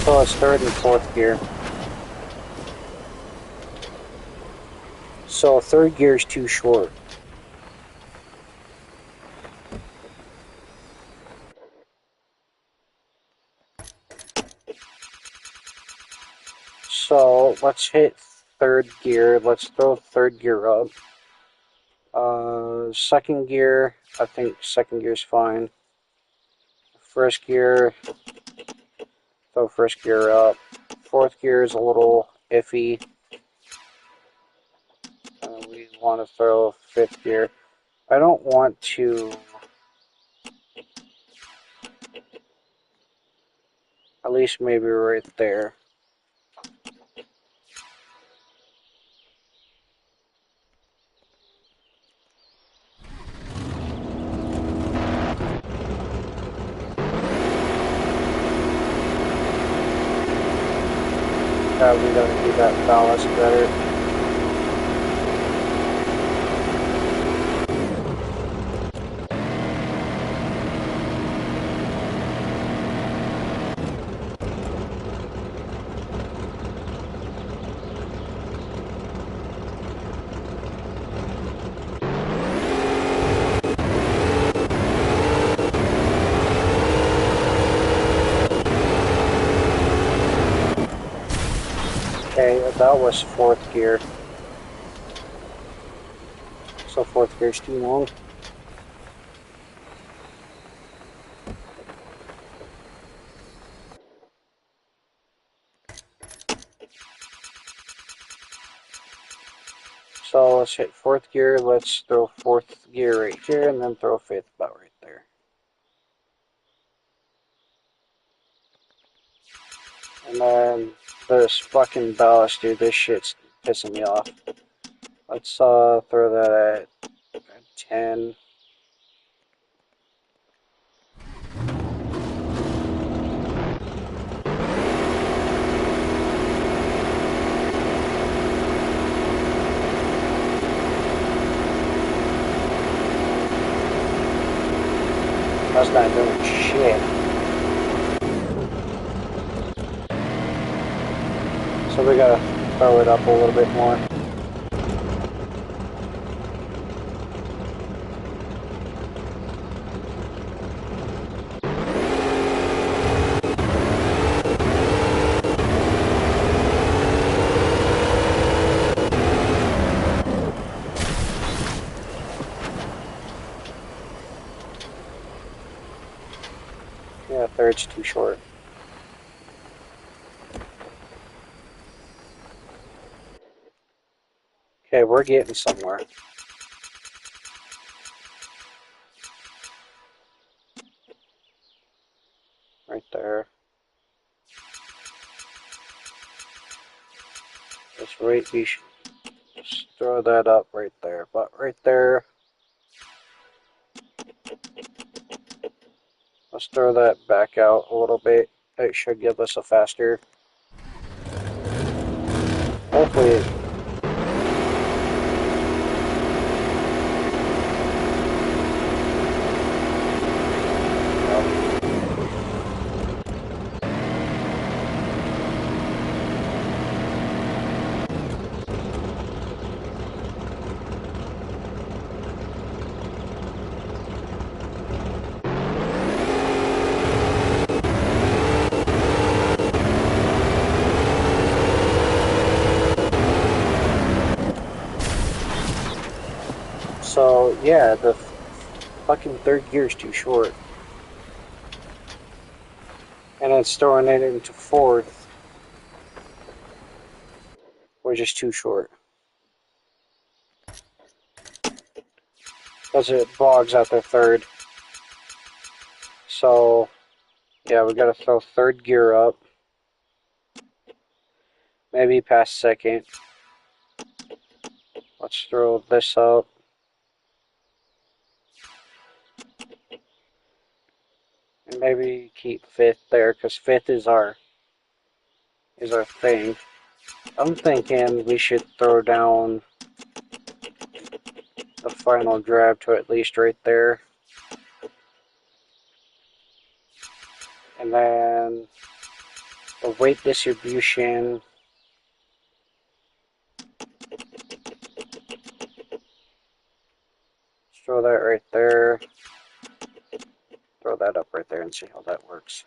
So it's third and fourth gear. So third gear is too short. So let's hit third gear. Let's throw third gear up. Second gear, I think second gear is fine. First gear, throw first gear up. Fourth gear is a little iffy. We want to throw fifth gear. I don't want to... At least maybe right there. We gotta do that ballast better. Okay, that was fourth gear. So fourth gear is too long. So let's hit fourth gear. Let's throw fourth gear right here, and then throw fifth about right there. And then this fucking ballast, dude. This shit's pissing me off. Let's throw that at 10. That's not doing shit. So we gotta throw it up a little bit more. Yeah, third's too short. Okay, we're getting somewhere. Right there. Let's right, we should just throw that up right there. But right there, let's throw that back out a little bit. It should give us a faster. Hopefully. So, yeah, the fucking third gear is too short. And it's throwing it into fourth, which is too short. Because it bogs out their third. So, yeah, we gotta throw third gear up. Maybe past second. Let's throw this up. And maybe keep fifth there, because fifth is our thing. I'm thinking we should throw down the final grab to at least right there. And then the weight distribution. Let's throw that right there. Throw that up right there and see how that works.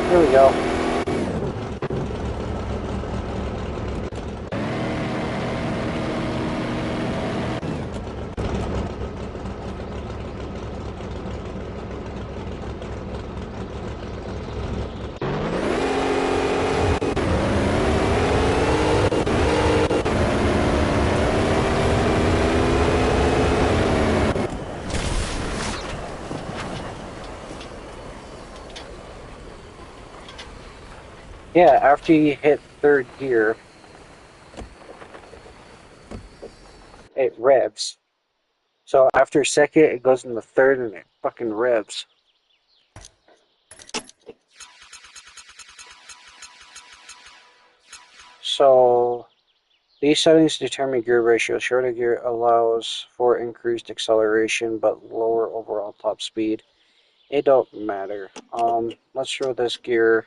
There we go. Yeah, after you hit third gear, it revs. So after second, it goes into third and it fucking revs. So these settings determine gear ratio. Shorter gear allows for increased acceleration but lower overall top speed. It don't matter. Let's throw this gear.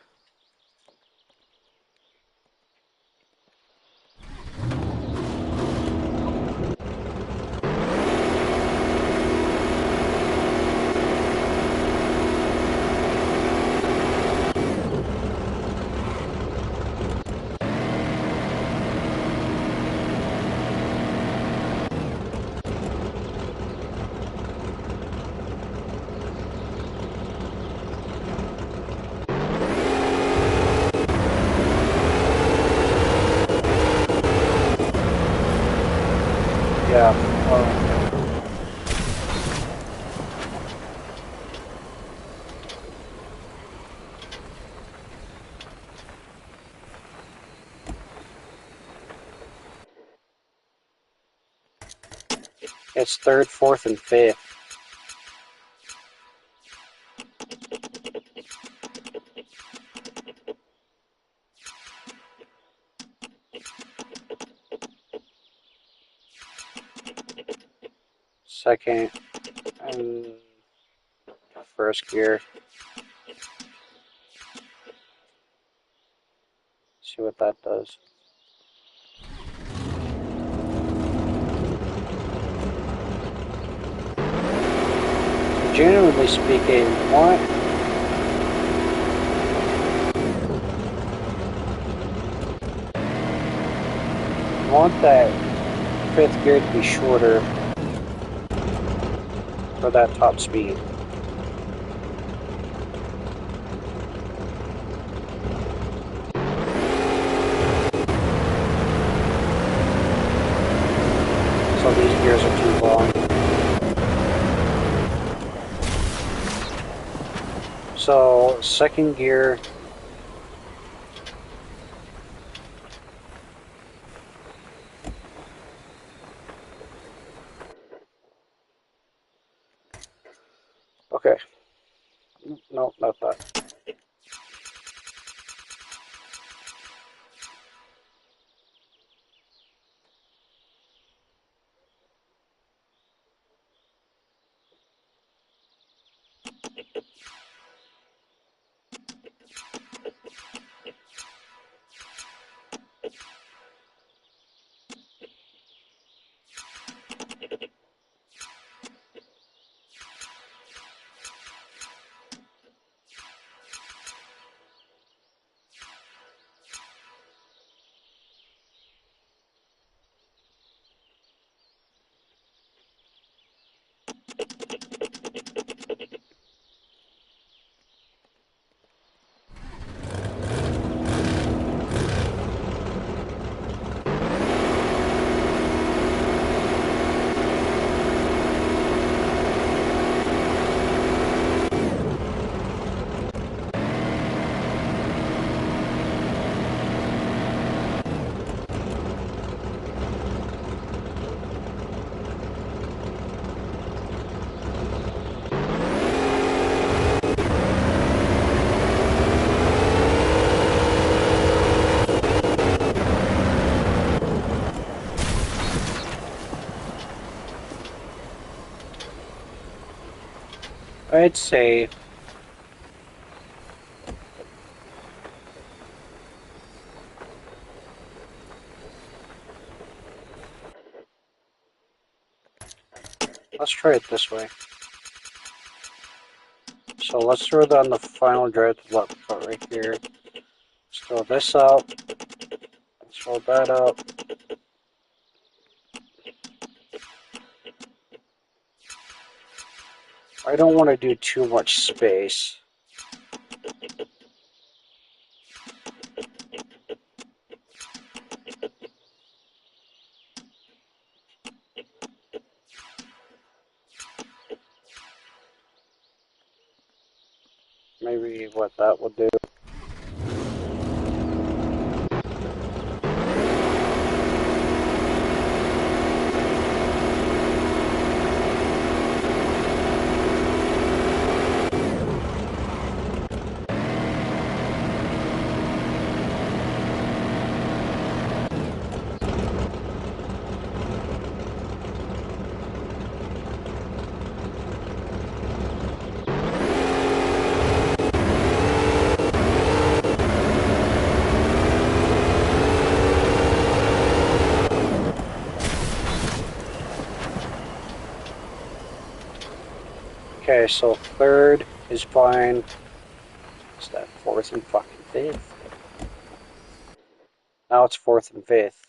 Yeah. It's third, fourth, and fifth. Second and first gear. See what that does. Generally speaking, want that fifth gear to be shorter for that top speed. So these gears are too long. So second gear. Okay. No, not that. I'd say let's try it this way. So let's throw that on the final drive left cut right here. Let's throw this up. Let's throw that up. I don't want to do too much space. Maybe what that will do. Okay, so third is fine. Is that fourth and fucking fifth? Now it's fourth and fifth.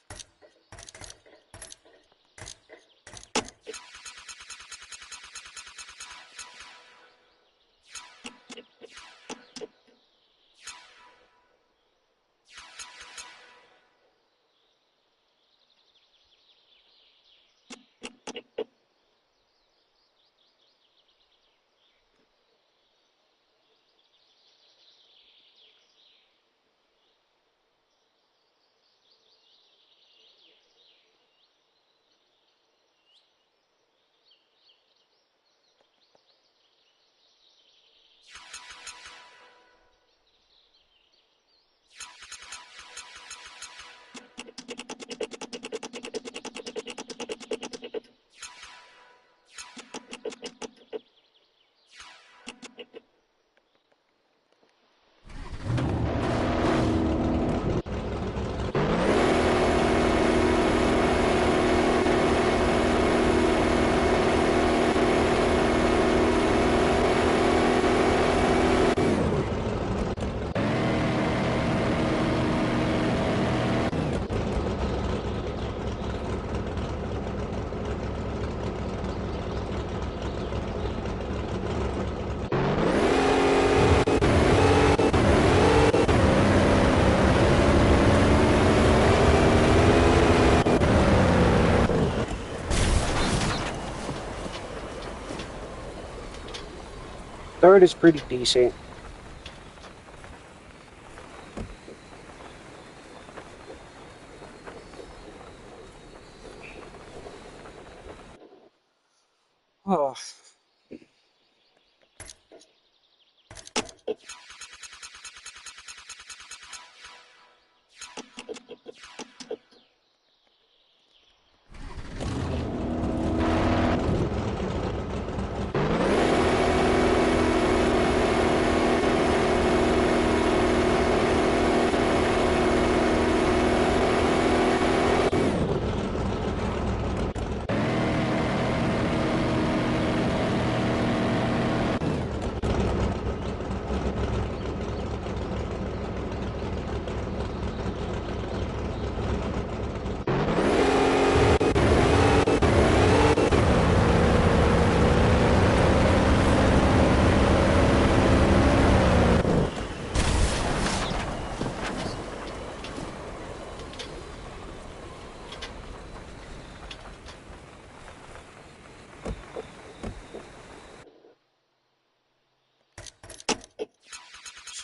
Third is pretty decent. Oh.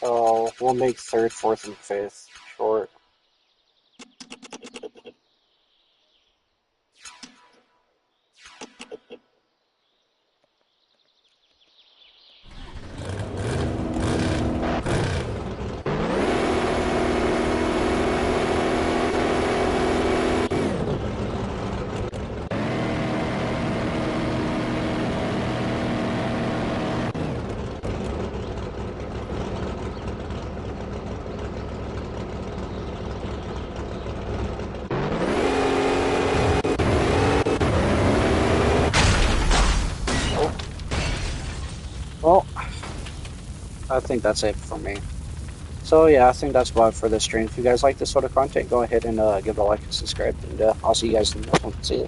So we'll make third, fourth, and fifth short. I think that's it for me. So yeah, I think that's about it for this stream. If you guys like this sort of content, go ahead and give it a like and subscribe, and I'll see you guys in the next one. See ya.